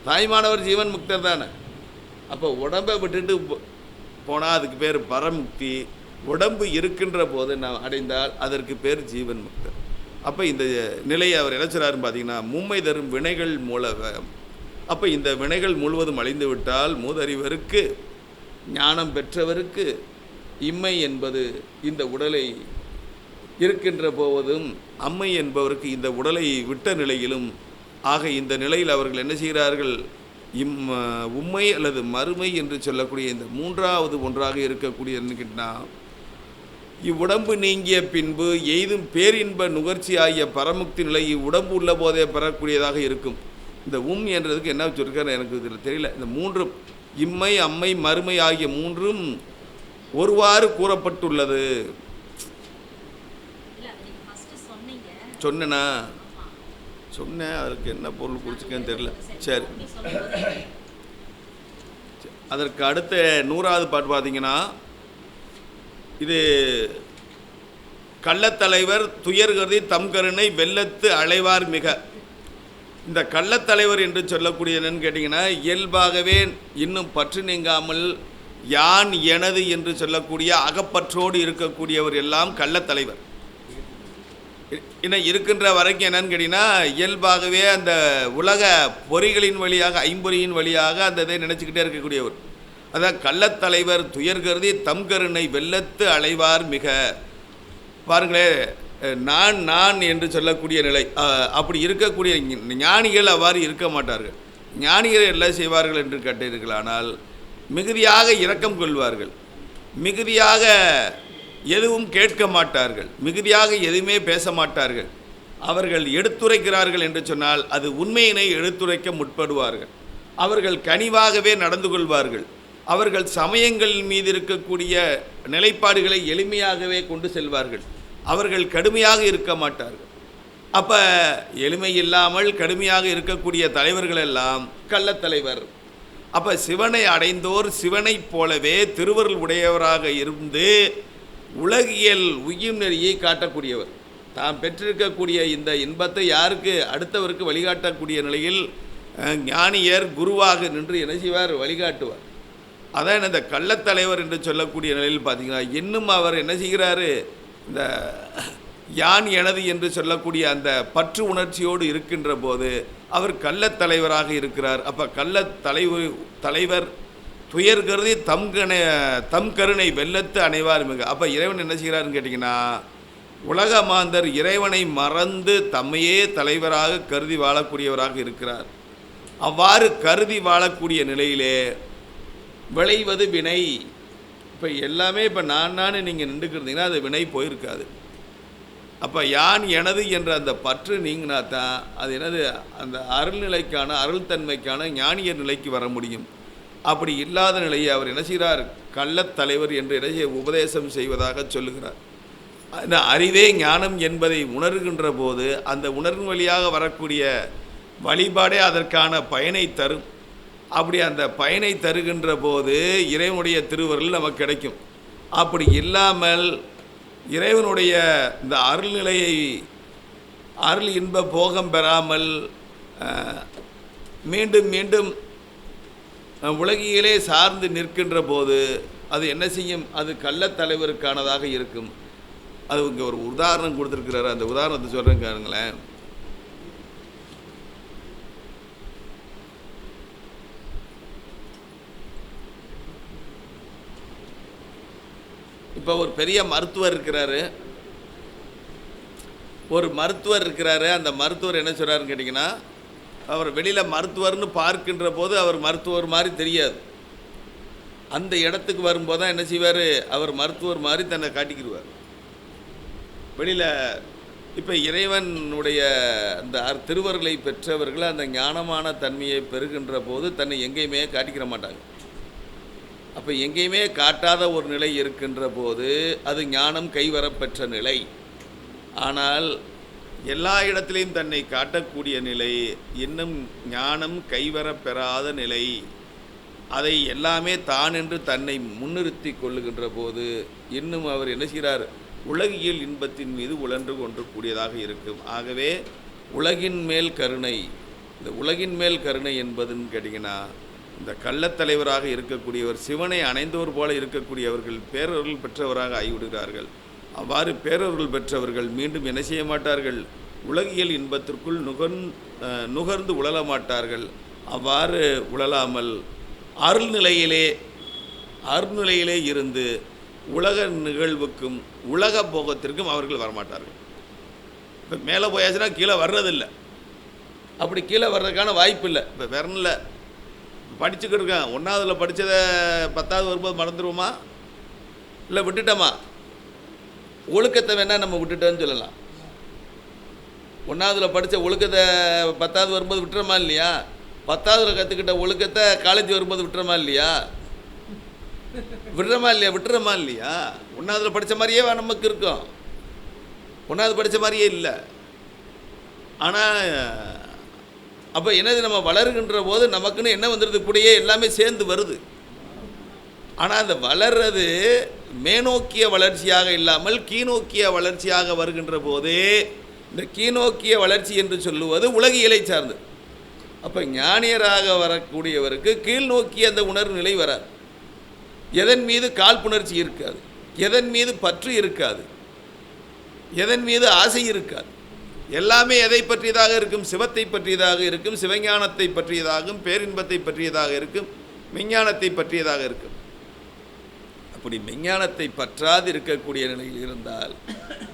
தாய்மானவர் ஜீவன் முக்தர் தானே. அப்போ உடம்பை விட்டுட்டு போனால் அதுக்கு பேர் பரமுக்தி. உடம்பு இருக்கின்ற போது நாம் அடைந்தால் அதற்கு பேர் ஜீவன் முக்தர். அப்போ இந்த நிலையை அவர் இணைச்சாருன்னு பார்த்தீங்கன்னா, மும்மை தரும் வினைகள் மூலம், அப்போ இந்த வினைகள் முழுவதும் அழிந்து விட்டால் மூதறிவருக்கு ஞானம் பெற்றவருக்கு இம்மை என்பது இந்த உடலை இருக்கின்ற போவதும் அம்மை என்பவருக்கு இந்த உடலை விட்ட நிலையிலும் ஆக இந்த நிலையில் அவர்கள் என்ன செய்கிறார்கள்? உண்மை அல்லது மறுமை என்று சொல்லக்கூடிய இந்த மூன்றாவது ஒன்றாக இருக்கக்கூடிய என்னன்னா, இவ்வுடம்பு நீங்கிய பின்பு எய்தும் பேரின்ப நுகர்ச்சி ஆகிய பரமுக்தி நிலை இவ்வுடம்பு உள்ள போதே பெறக்கூடியதாக இருக்கும். இந்த என்றதுக்கு என்ன வச்சுருக்காரு எனக்கு இதில் தெரியல. இந்த மூன்றும் இம்மை அம்மை மறுமை ஆகிய மூன்றும் ஒருவாறு கூறப்பட்டுள்ளது. சொன்னா சொன்னேன், அதுக்கு என்ன பொருள் குறிச்சிக்கன்னு தெரியல. சரி, அதற்கு அடுத்த 100வது பாட்டு பார்த்தீங்கன்னா, இது கள்ளத்தலைவர் துயர்கருதி தம் கருணை வெள்ளத்து அலைவார் மிக. இந்த கள்ளத்தலைவர் என்று சொல்லக்கூடிய என்னன்னு கேட்டிங்கன்னா, இயல்பாகவே இன்னும் பற்று நீங்காமல் யான் எனது என்று சொல்லக்கூடிய அகப்பற்றோடு இருக்கக்கூடியவர் எல்லாம் கள்ளத்தலைவர். இன்னும் இருக்கின்ற வரைக்கும் என்னன்னு கேட்டிங்கன்னா, இயல்பாகவே அந்த உலக பொறிகளின் வழியாக ஐம்பொறியின் வழியாக அந்த இதை நினச்சிக்கிட்டே இருக்கக்கூடியவர். அதான் கள்ளத்தலைவர் துயர்கருதி தம் கருணை வெள்ளத்து அலைவார் மிக. பாருங்களே, நான் நான் என்று சொல்லக்கூடிய நிலை. அப்படி இருக்கக்கூடிய ஞானிகள் அவ்வாறு இருக்க மாட்டார்கள். ஞானிகள் என்ன செய்வார்கள் என்று கேட்டீர்களானால், மிகுதியாக இரக்கம் கொள்வார்கள், மிகுதியாக எதுவும் கேட்க மாட்டார்கள், மிகுதியாக எதுவுமே பேச மாட்டார்கள். அவர்கள் எடுத்துரைக்கிறார்கள் என்று சொன்னால் அது உண்மையினை எடுத்துரைக்க முற்படுவார்கள். அவர்கள் கனிவாகவே நடந்து கொள்வார்கள். அவர்கள் சமயங்கள் மீது இருக்கக்கூடிய நிலைப்பாடுகளை எளிமையாகவே கொண்டு செல்வார்கள். அவர்கள் கடுமையாக இருக்க மாட்டார்கள். அப்போ எளிமை இல்லாமல் கடுமையாக இருக்கக்கூடிய தலைவர்கள் எல்லாம் கள்ளத்தலைவர். அப்போ சிவனை அடைந்தோர் சிவனைப் போலவே திருவருள் உடையவராக இருந்து உலகியல் உயிர் நெறியை காட்டக்கூடியவர். தாம் பெற்றிருக்கக்கூடிய இந்த இன்பத்தை யாருக்கு? அடுத்தவருக்கு வழிகாட்டக்கூடிய நிலையில் ஞானியர் குருவாக நின்று என்ன செய்வார்? வழிகாட்டுவார். அதான் இந்த கள்ளத்தலைவர் என்று சொல்லக்கூடிய நிலையில் பார்த்தீங்கன்னா, இன்னும் அவர் என்ன செய்கிறாரு? இந்த யான் எனது என்று சொல்லக்கூடிய அந்த பற்று உணர்ச்சியோடு இருக்கின்ற போது அவர் கள்ளத்தலைவராக இருக்கிறார். அப்போ தலைவர் துயர் கருதி தம் கருணை வெள்ளத்து அனைவார் மிக. அப்போ இறைவன் என்ன செய்கிறாருன்னு கேட்டிங்கன்னா, உலக மாந்தர் இறைவனை மறந்து தம்மையே தலைவராக கருதி வாழக்கூடியவராக இருக்கிறார். அவ்வாறு கருதி வாழக்கூடிய நிலையிலே விளைவது வினை. இப்போ எல்லாமே இப்போ நான் நீங்கள் நின்றுக்கிறீங்கன்னா அது வினை போயிருக்காது. அப்போ யான் எனது என்ற அந்த பற்று நீங்கினா தான் அது என்னது? அந்த அருள்நிலைக்கான அருள்தன்மைக்கான ஞானியர் நிலைக்கு வர முடியும். அப்படி இல்லாத நிலையை அவர் என்ன செய்கிறார்? கள்ளத்தலைவர் என்று என்ன உபதேசம் செய்வதாக சொல்லுகிறார். அந்த அறிவே ஞானம் என்பதை உணர்கின்ற போது அந்த உணர்வு வழியாக வரக்கூடிய வழிபாடே அதற்கான பயனை தரும். அப்படி அந்த பயனை தருகின்ற போது இறைவனுடைய திருவருள் நமக்கு கிடைக்கும். அப்படி இல்லாமல் இறைவனுடைய இந்த அருள்நிலையை அருள் இன்ப போகம் பெறாமல் மீண்டும் மீண்டும் உலகிலே சார்ந்து நிற்கின்ற போது அது என்ன செய்யும்? அது கள்ளத்தலைவருக்கானதாக இருக்கும். அது இங்கே ஒரு உதாரணம் கொடுத்துருக்கிறாரு. அந்த உதாரணத்தை சொல்கிறேன் கேளுங்களேன். இப்போ ஒரு பெரிய மருத்துவர் இருக்கிறாரு. அந்த மருத்துவர் என்ன சொல்கிறாருன்னு கேட்டிங்கன்னா, அவர் வெளியில் மருத்துவர்னு பார்க்கின்ற போது அவர் மருத்துவர் மாதிரி தெரியாது. அந்த இடத்துக்கு வரும்போது தான் என்ன செய்வார்? அவர் மருத்துவர் மாதிரி தன்னை காட்டிக்கிடுவார் வெளியில். இப்போ இறைவனுடைய அந்த திருவருளை பெற்றவர்கள் அந்த ஞானமான தன்மையை பெறுகின்ற போது தன்னை எங்கேயுமே காட்டிக்கிற மாட்டாங்க. அப்போ எங்கேயுமே காட்டாத ஒரு நிலை இருக்கின்ற போது அது ஞானம் கைவரப்பெற்ற நிலை. ஆனால் எல்லா இடத்திலையும் தன்னை காட்டக்கூடிய நிலை இன்னும் ஞானம் கைவரப்பெறாத நிலை. அதை எல்லாமே தான் என்று தன்னை முன்னிறுத்தி கொள்ளுகின்ற போது இன்னும் அவர் என்ன செய்கிறார்? உலகியல் இன்பத்தின் மீது உழன்று கொண்டிருக்கூடியதாக இருக்கும். ஆகவே உலகின் மேல் கருணை, இந்த உலகின் மேல் கருணை என்பதுன்னு கேட்டிங்கன்னா, இந்த கள்ளத்தலைவராக இருக்கக்கூடியவர் சிவனை அணைந்தோர் போல இருக்கக்கூடியவர்கள் பேரருள் பெற்றவராக ஆகிவிடுகிறார்கள். அவ்வாறு பேரருள் பெற்றவர்கள் மீண்டும் என்ன செய்ய மாட்டார்கள்? உலகியல் இன்பத்திற்குள் நுகர்ந்து உழல மாட்டார்கள். அவ்வாறு உழலாமல் அருள்நிலையிலே இருந்து உலக நிகழ்வுக்கும் உலக போகத்திற்கும் அவர்கள் வரமாட்டார்கள். இப்போ மேலே போயாச்சுன்னா கீழே வர்றதில்லை. அப்படி கீழே வர்றதுக்கான வாய்ப்பு இல்லை. இப்போ வரல படிச்சுக்கிட்டு இருக்கேன், 1ஆவதுல படித்ததை 10ஆவது வரும்போது மறந்துடுவோமா, இல்லை விட்டுட்டோமா? ஒழுக்கத்தை வேணால் நம்ம விட்டுட்டோன்னு சொல்லலாம். 1ஆவதுல படித்த ஒழுக்கத்தை 10ஆவது வரும்போது விட்டுறோமா இல்லையா? 10ஆவதுல கற்றுக்கிட்ட ஒழுக்கத்தை காலேஜ் வரும்போது விட்டுறோமா இல்லையா? விட்டுறோமா இல்லையா? 1ஆவதுல படித்த மாதிரியே நமக்கு இருக்கும். 1ஆவது படித்த மாதிரியே இல்லை. ஆனால் அப்போ என்னது, நம்ம வளருகின்ற போது நமக்குன்னு என்ன வந்துடுது, கூடயே எல்லாமே சேர்ந்து வருது. ஆனால் அந்த வளர்றது மேநோக்கிய வளர்ச்சியாக இல்லாமல் கீழ்நோக்கிய வளர்ச்சியாக வருகின்ற போதே இந்த கீழ்நோக்கிய வளர்ச்சி என்று சொல்லுவது உலகியலை சார்ந்து. அப்போ ஞானியராக வரக்கூடியவருக்கு கீழ்நோக்கிய அந்த உணர்வு நிலை வராது. எதன் மீது காழ்ப்புணர்ச்சி இருக்காது, எதன் மீது பற்று இருக்காது, எதன் மீது ஆசை இருக்காது. எல்லாமே எதை பற்றியதாக இருக்கும்? சிவத்தை பற்றியதாக இருக்கும், சிவஞானத்தை பற்றியதாகும், பேரின்பத்தை பற்றியதாக இருக்கும், மெஞ்ஞானத்தை பற்றியதாக இருக்கும். அப்படி மெஞ்ஞானத்தை பற்றாது இருக்கக்கூடிய நிலையில் இருந்தால்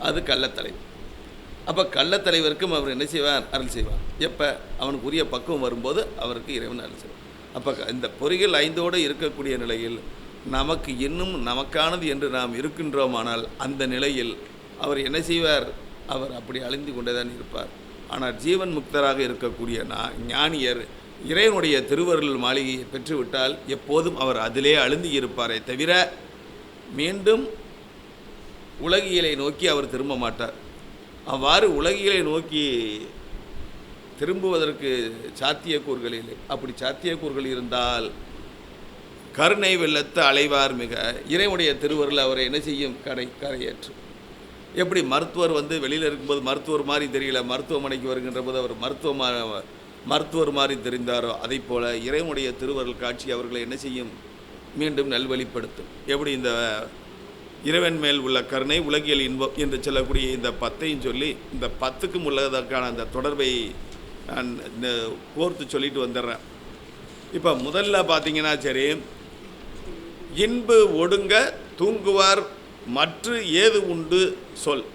அது கள்ளத்தலைவர். அப்போ கள்ளத்தலைவருக்கும் அவர் என்ன செய்வார்? அருள் செய்வார். எப்போ? அவனுக்கு உரிய பக்குவம் வரும்போது அவருக்கு இறைவன் அருள் செய்வார். அப்போ இந்த பொறிகள் 5ஓடு இருக்கக்கூடிய நிலையில் நமக்கு இன்னும் நமக்கானது என்று நாம் இருக்கின்றோமானால் அந்த நிலையில் அவர் என்ன செய்வார்? அவர் அப்படி அழிந்து கொண்டே தான் இருப்பார். ஆனால் ஜீவன் முக்தராக இருக்கக்கூடிய ஞானியர் இறைவனுடைய திருவருள் மாளிகையை பெற்றுவிட்டால் எப்போதும் அவர் அதிலே அழுந்தி இருப்பாரே தவிர மீண்டும் உலகியலை நோக்கி அவர் திரும்ப மாட்டார். அவ்வாறு உலகியலை நோக்கி திரும்புவதற்கு சாத்தியக்கூறுகள் இல்லை. அப்படி சாத்தியக்கூறுகள் இருந்தால் கருணை வெள்ளத்து அலைவார் மிக இறைவனுடைய திருவருள் அவரை என்ன செய்யும்? கரையேற்று. எப்படி மருத்துவர் வெளியில் இருக்கும்போது மருத்துவர் மாதிரி தெரியல, மருத்துவமனைக்கு வருகின்ற போது அவர் மருத்துவர் மாதிரி தெரிந்தாரோ அதை போல இறைவனுடைய திருவருள் காட்சி அவர்களை என்ன செய்யும்? மீண்டும் நல்வழிப்படுத்தும். எப்படி இந்த இறைவன் மேல் உள்ள கருணை உலகியல் இன்பம் என்று சொல்லக்கூடிய இந்த 10ஐயும் சொல்லி இந்த 10க்கும் உள்ளதற்கான அந்த தொடர்பை நான் கோர்த்து சொல்லிட்டு வந்துடுறேன். இப்போ முதல்ல பார்த்தீங்கன்னா சரி, இன்பு ஒடுங்க தூங்குவார் மற்ற ஏது உண்டு சொல்.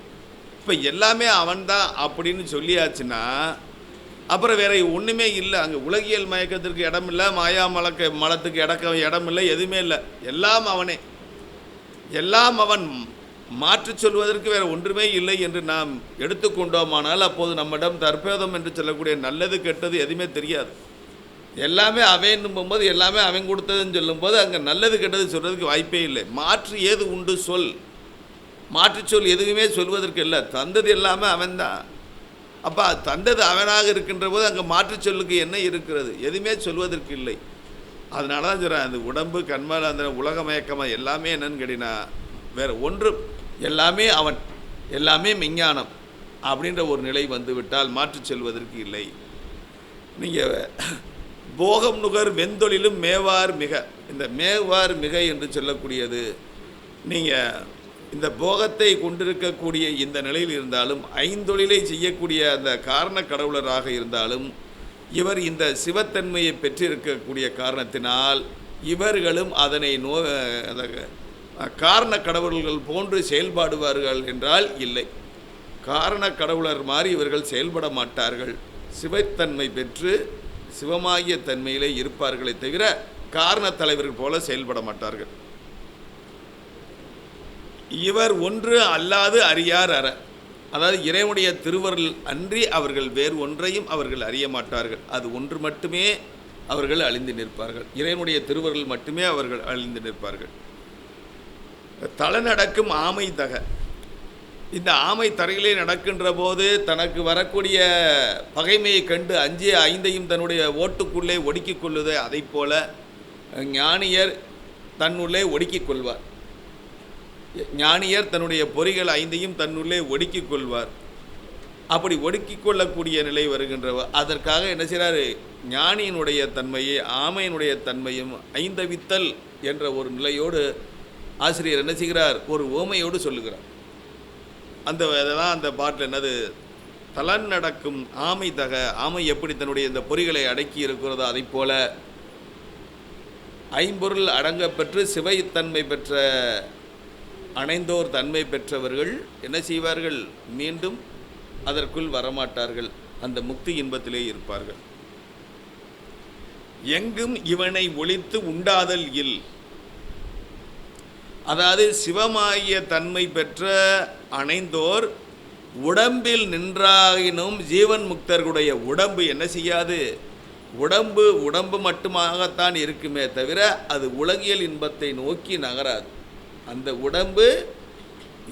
இப்போ எல்லாமே அவன்தான் அப்படின்னு சொல்லியாச்சுன்னா அப்புறம் வேற ஒன்றுமே இல்லை. அங்கே உலகியல் மயக்கத்திற்கு இடம் இல்லை, மாயா மலத்துக்கு இடம் இல்லை, எதுவுமே இல்லை. எல்லாம் அவனே, எல்லாம் அவன். மாற்றி சொல்வதற்கு வேறு ஒன்றுமே இல்லை என்று நாம் எடுத்துக்கொண்டோமானால் அப்போது நம்மிடம் தற்பேதம் என்று சொல்லக்கூடிய நல்லது கெட்டது எதுவுமே தெரியாது. எல்லாமே அவன் போகும்போது எல்லாமே அவன் கொடுத்ததுன்னு சொல்லும்போது அங்கே நல்லது கெட்டது சொல்கிறதுக்கு வாய்ப்பே இல்லை. மாற்று ஏது உண்டு சொல். மாற்று சொல் எதுவுமே சொல்வதற்கு இல்லை. தந்தது எல்லாமே அவன்தான். அப்போ தந்தது அவனாக இருக்கின்ற போது அங்கே மாற்று சொல்லுக்கு என்ன இருக்கிறது? எதுவுமே சொல்வதற்கு இல்லை. அதனால தான் சொல்கிறேன், அந்த உடம்பு கண்மால் அந்த உலக மயக்கமாக எல்லாமே என்னன்னு கேட்டினா வேறு ஒன்று, எல்லாமே அவன், எல்லாமே மெஞ்ஞானம் அப்படின்ற ஒரு நிலை வந்துவிட்டால் மாற்று செல்வதற்கு இல்லை. நீங்கள் போகம் நுகர் வெந்தொழிலும் மேவார் மிக, இந்த மேவார் மிக என்று சொல்லக்கூடியது நீங்கள் இந்த போகத்தை கொண்டிருக்கக்கூடிய இந்த நிலையில் இருந்தாலும் ஐந்தொழிலை செய்யக்கூடிய அந்த காரண கடவுளராக இருந்தாலும் இவர் இந்த சிவத்தன்மையை பெற்றிருக்கக்கூடிய காரணத்தினால் இவர்களும் அதனை காரண கடவுள்கள் போன்று செயல்பாடுவார்கள் என்றால் இல்லை. காரண கடவுளர் மாதிரி இவர்கள் செயல்பட மாட்டார்கள். சிவத்தன்மை பெற்று சிவமாகிய தன்மையிலே இருப்பார்களே தவிர காரண தலைவர்கள் போல செயல்பட மாட்டார்கள். இவர் ஒன்று அல்லாது அறியார் அற, அதாவது இறைவனுடைய திருவருள் அன்றி அவர்கள் வேறு ஒன்றையும் அவர்கள் அறிய மாட்டார்கள். அது ஒன்று மட்டுமே அவர்கள் அழிந்து நிற்பார்கள். இறைவனுடைய திருவருள் மட்டுமே அவர்கள் அழிந்து நிற்பார்கள். தளநடக்கும் ஆமை தக, இந்த ஆமை தரையிலே நடக்கின்ற போது தனக்கு வரக்கூடிய பகைமையை கண்டு அஞ்சிய ஐந்தையும் தன்னுடைய ஓட்டுக்குள்ளே ஒடுக்கிக் கொள்ளுதே, அதை போல ஞானியர் தன்னுள்ளே ஒடுக்கிக் கொள்வார். ஞானியர் தன்னுடைய பொறிகள் ஐந்தையும் தன்னுள்ளே ஒடுக்கிக் கொள்வார். அப்படி ஒடுக்கிக் கொள்ளக்கூடிய நிலை வருகின்றவர் அதற்காக என்ன செய்கிறாரு? ஞானியினுடைய தன்மையை ஆமையினுடைய தன்மையும் ஐந்தவித்தல் என்ற ஒரு நிலையோடு ஆசிரியர் என்ன செய்கிறார்? ஒரு ஓமையோடு சொல்லுகிறார். அந்த தான் அந்த பாட்டில் என்னது, தளன் நடக்கும் ஆமை தக, ஆமை எப்படி தன்னுடைய இந்த பொறிகளை அடக்கி இருக்கிறதோ அதை போல ஐம்பொருள் அடங்க பெற்று சிவைத்தன்மை பெற்ற அணைந்தோர் தன்மை பெற்றவர்கள் என்ன செய்வார்கள்? மீண்டும் அதற்குள் வரமாட்டார்கள், அந்த முக்தி இன்பத்திலே இருப்பார்கள். எங்கும் இவனை ஒழித்து உண்டாதல் இல், அதாவது சிவமாகிய தன்மை பெற்ற அணைந்தோர் உடம்பில் நின்றாயினும் ஜீவன் முக்தர்களுடைய உடம்பு என்ன செய்யாது? உடம்பு மட்டுமாகத்தான் இருக்குமே தவிர அது உலகியல் இன்பத்தை நோக்கி நகராது. அந்த உடம்பு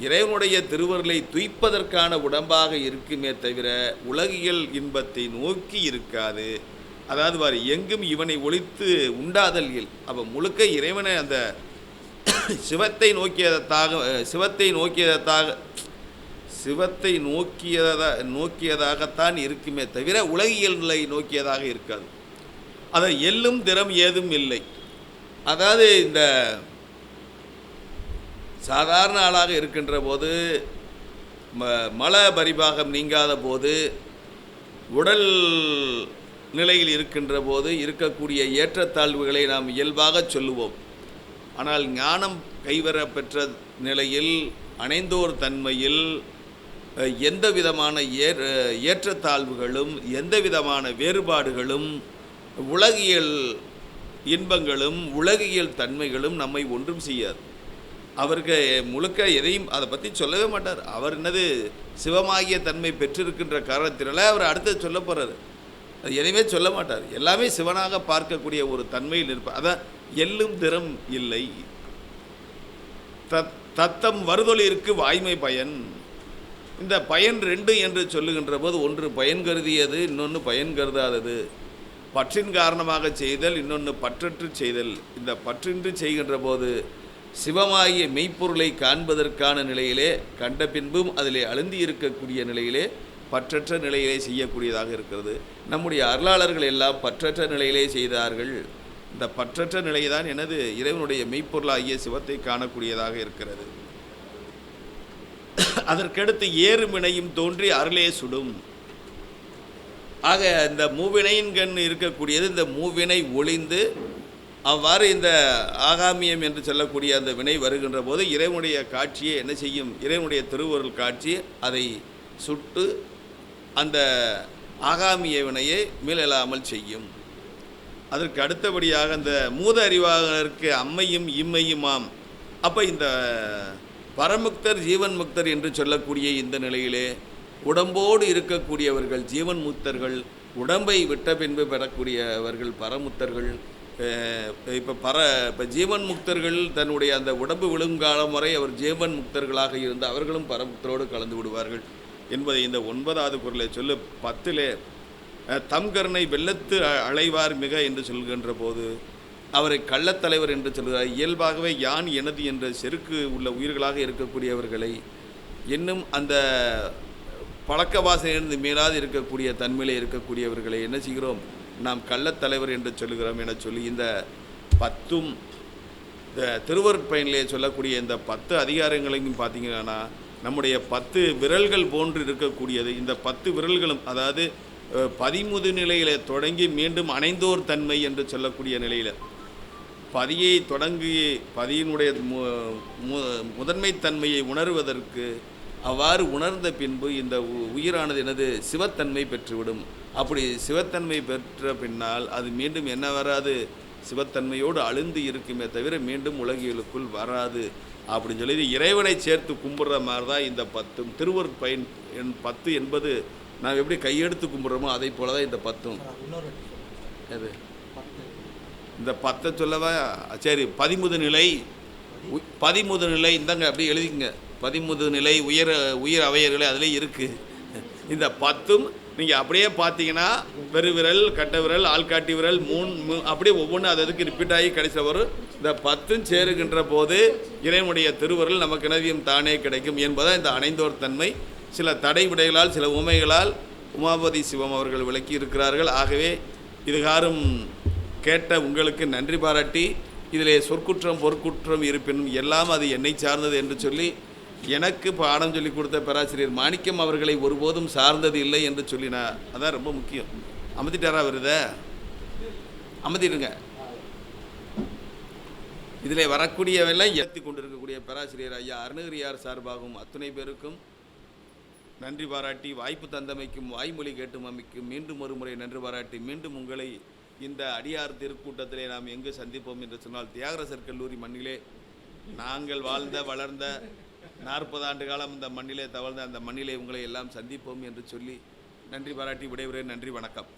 இறைவனுடைய திருவருளை துய்ப்பதற்கான உடம்பாக இருக்குமே தவிர உலகியல் இன்பத்தை நோக்கி இருக்காது. அதாவது வாரி எங்கும் இவனை ஒழித்து உண்டாதல் இல், அப்போ முழுக்க இறைவனை அந்த சிவத்தை நோக்கியதாகத்தான் இருக்குமே தவிர உலகியல் நிலை நோக்கியதாக இருக்காது. அதை எல்லும் திறம் ஏதும் இல்லை. அதாவது இந்த சாதாரண ஆளாக இருக்கின்ற போது, மல பரிபாகம் நீங்காத போது, உடல் நிலையில் இருக்கின்ற போது இருக்கக்கூடிய ஏற்றத்தாழ்வுகளை நாம் இயல்பாக சொல்லுவோம். ஆனால் ஞானம் கைவர பெற்ற நிலையில் அணைந்தோர் தன்மையில் எந்த விதமான ஏற்றத்தாழ்வுகளும் எந்த விதமான வேறுபாடுகளும் உலகியல் இன்பங்களும் உலகியல் தன்மைகளும் நம்மை ஒன்றும் செய்யாது. அவருக்கு முழுக்க எதையும் அதை பற்றி சொல்லவே மாட்டார். அவர் என்னது சிவமாகிய தன்மை பெற்றிருக்கின்ற காரணத்தினால அவர் அடுத்தது சொல்ல போகிறார். அது எதையுமே சொல்ல மாட்டார். எல்லாமே சிவனாக பார்க்கக்கூடிய ஒரு தன்மையில் இருப்பார். அதான் எல்லும் திறம் இல்லை. தத்தம் வருதொழிற்கு வாய்மை பயன். இந்த பயன் ரெண்டு என்று சொல்லுகின்ற போது, ஒன்று பயன் கருதியது, இன்னொன்று பயன் கருதாதது. பற்றின் காரணமாக செய்தல், இன்னொன்று பற்றற்று செய்தல். இந்த பற்றின்றி செய்கின்ற போது சிவமாகிய மெய்ப்பொருளை காண்பதற்கான நிலையிலே கண்ட பின்பும் அதிலே அழுந்தி இருக்கக்கூடிய நிலையிலே பற்றற்ற நிலையிலே செய்யக்கூடியதாக இருக்கிறது. நம்முடைய அருளாளர்கள் எல்லாம் பற்றற்ற நிலையிலே செய்தார்கள். இந்த பற்றற்ற நிலைதான் எனது இறைவனுடைய மெய்ப்பொருளாகிய சிவத்தை காணக்கூடியதாக இருக்கிறது. அதற்கடுத்து ஏறு வினையும் தோன்றி அருளே சுடும். ஆக இந்த மூவினையின் கண் இருக்கக்கூடியது இந்த மூவினை ஒளிந்து அவ்வாறு இந்த ஆகாமியம் என்று சொல்லக்கூடிய அந்த வினை வருகின்ற போது இறைவனுடைய காட்சியை என்ன செய்யும்? இறைவனுடைய திருவருள் காட்சி அதை சுட்டு அந்த ஆகாமிய வினையை மீளலாமல் செய்யும். அதற்கு அடுத்தபடியாக அந்த மூத அறிவாளருக்கு அம்மையும் இம்மையுமாம். அப்போ இந்த பரமுக்தர் ஜீவன் முக்தர் என்று சொல்லக்கூடிய இந்த நிலையிலே உடம்போடு இருக்கக்கூடியவர்கள் ஜீவன் முக்தர்கள், உடம்பை விட்ட பின்பு பெறக்கூடியவர்கள் பரமுக்தர்கள். இப்போ ஜீவன் முக்தர்கள் தன்னுடைய அந்த உடம்பு விழுங்காலம் வரை அவர் ஜீவன் முக்தர்களாக இருந்து அவர்களும் பரமுக்தரோடு கலந்து விடுவார்கள் என்பதை இந்த 9வது குறளை சொல்லு 10 தம் கருணை வெள்ளத்து அலைவார் மிக என்று சொல்கின்ற போது அவரை கள்ளத்தலைவர் என்று சொல்கிறார். இயல்பாகவே யான் எனது என்ற செருக்கு உள்ள உயிர்களாக இருக்கக்கூடியவர்களை இன்னும் அந்த பழக்க வாசனையிலிருந்து மேலாது இருக்கக்கூடிய தன்மையிலே இருக்கக்கூடியவர்களை என்ன செய்கிறோம்? நாம் கள்ளத்தலைவர் என்று சொல்லுகிறோம் என சொல்லி இந்த 10 இந்த திருவருட்பயனிலே சொல்லக்கூடிய இந்த 10 அதிகாரங்களையும் பார்த்தீங்கன்னா நம்முடைய 10 விரல்கள் போன்று இருக்கக்கூடியது. இந்த 10 விரல்களும் அதாவது 13 நிலையில் தொடங்கி மீண்டும் அணைந்தோர் தன்மை என்று சொல்லக்கூடிய நிலையில் பதியை தொடங்கி பதியினுடைய முதன்மை தன்மையை உணர்வதற்கு அவ்வாறு உணர்ந்த பின்பு இந்த உயிரானது எனது சிவத்தன்மை பெற்றுவிடும். அப்படி சிவத்தன்மை பெற்ற பின்னால் அது மீண்டும் என்ன வராது? சிவத்தன்மையோடு அழுந்து இருக்குமே தவிர மீண்டும் உலகியலுக்குள் வராது அப்படின்னு சொல்லி இறைவனை சேர்த்து கும்பிட்ற மாதிரி தான் இந்த 10 திருவருட்பயன் 10 என்பது நாம் எப்படி கையெடுத்து கும்பிட்றோமோ அதை போல தான் இந்த 10. எது இந்த 10 சொல்லவா? சரி, 13 நிலை இந்தாங்க அப்படியே எழுதிக்கங்க. 13 நிலை உயிர் அவையர்களே அதிலே இருக்குது. இந்த 10 நீங்கள் அப்படியே பார்த்தீங்கன்னா பெருவிரல், கட்ட விரல், ஆள்காட்டி விரல், அப்படியே ஒவ்வொன்றும் அதுக்கு ரிப்பீட் ஆகி கடைசியில் வரும். இந்த 10 சேருகின்ற போது இறைவனுடைய திருவருள் நமக்கு எனதியும் தானே கிடைக்கும் என்பதை இந்த அணைந்தோர் தன்மை சில தடை விடைகளால் சில உமைகளால் உமாபதி சிவம் அவர்கள் விளக்கி இருக்கிறார்கள். ஆகவே இதுகாரும் கேட்ட உங்களுக்கு நன்றி பாராட்டி இதிலே சொற்குற்றம் பொற்குற்றம் இருப்பினும் எல்லாம் அது என்னை சார்ந்தது என்று சொல்லி எனக்கு பாடம் சொல்லிக் கொடுத்த பேராசிரியர் மாணிக்கம் அவர்களை ஒருபோதும் சார்ந்தது இல்லை என்று சொல்லினார். அதான் ரொம்ப முக்கியம். அமர்த்திட்டாரா வருத அமர்த்திடுங்க. இதில் வரக்கூடியவெல்லாம் ஏற்றி கொண்டிருக்கக்கூடிய பேராசிரியர் ஐயா அருணகிரியார் சார்பாகவும் அத்துணை பேருக்கும் நன்றி பாராட்டி, வாய்ப்பு தந்தமைக்கும் வாய்மொழி கேட்டும் அமைக்கும் மீண்டும் ஒரு முறை நன்றி பாராட்டி, மீண்டும் உங்களை இந்த அடியார் திருக்கூட்டத்திலே நாம் எங்கு சந்திப்போம் என்று சொன்னால் தியாகராசர் கல்லூரி மண்ணிலே நாங்கள் வாழ்ந்த வளர்ந்த 40 ஆண்டு காலம் இந்த மண்ணிலே தவழ்ந்த அந்த மண்ணிலே உங்களை எல்லாம் சந்திப்போம் என்று சொல்லி நன்றி பாராட்டி விடைபெறுகிறேன். நன்றி, வணக்கம்.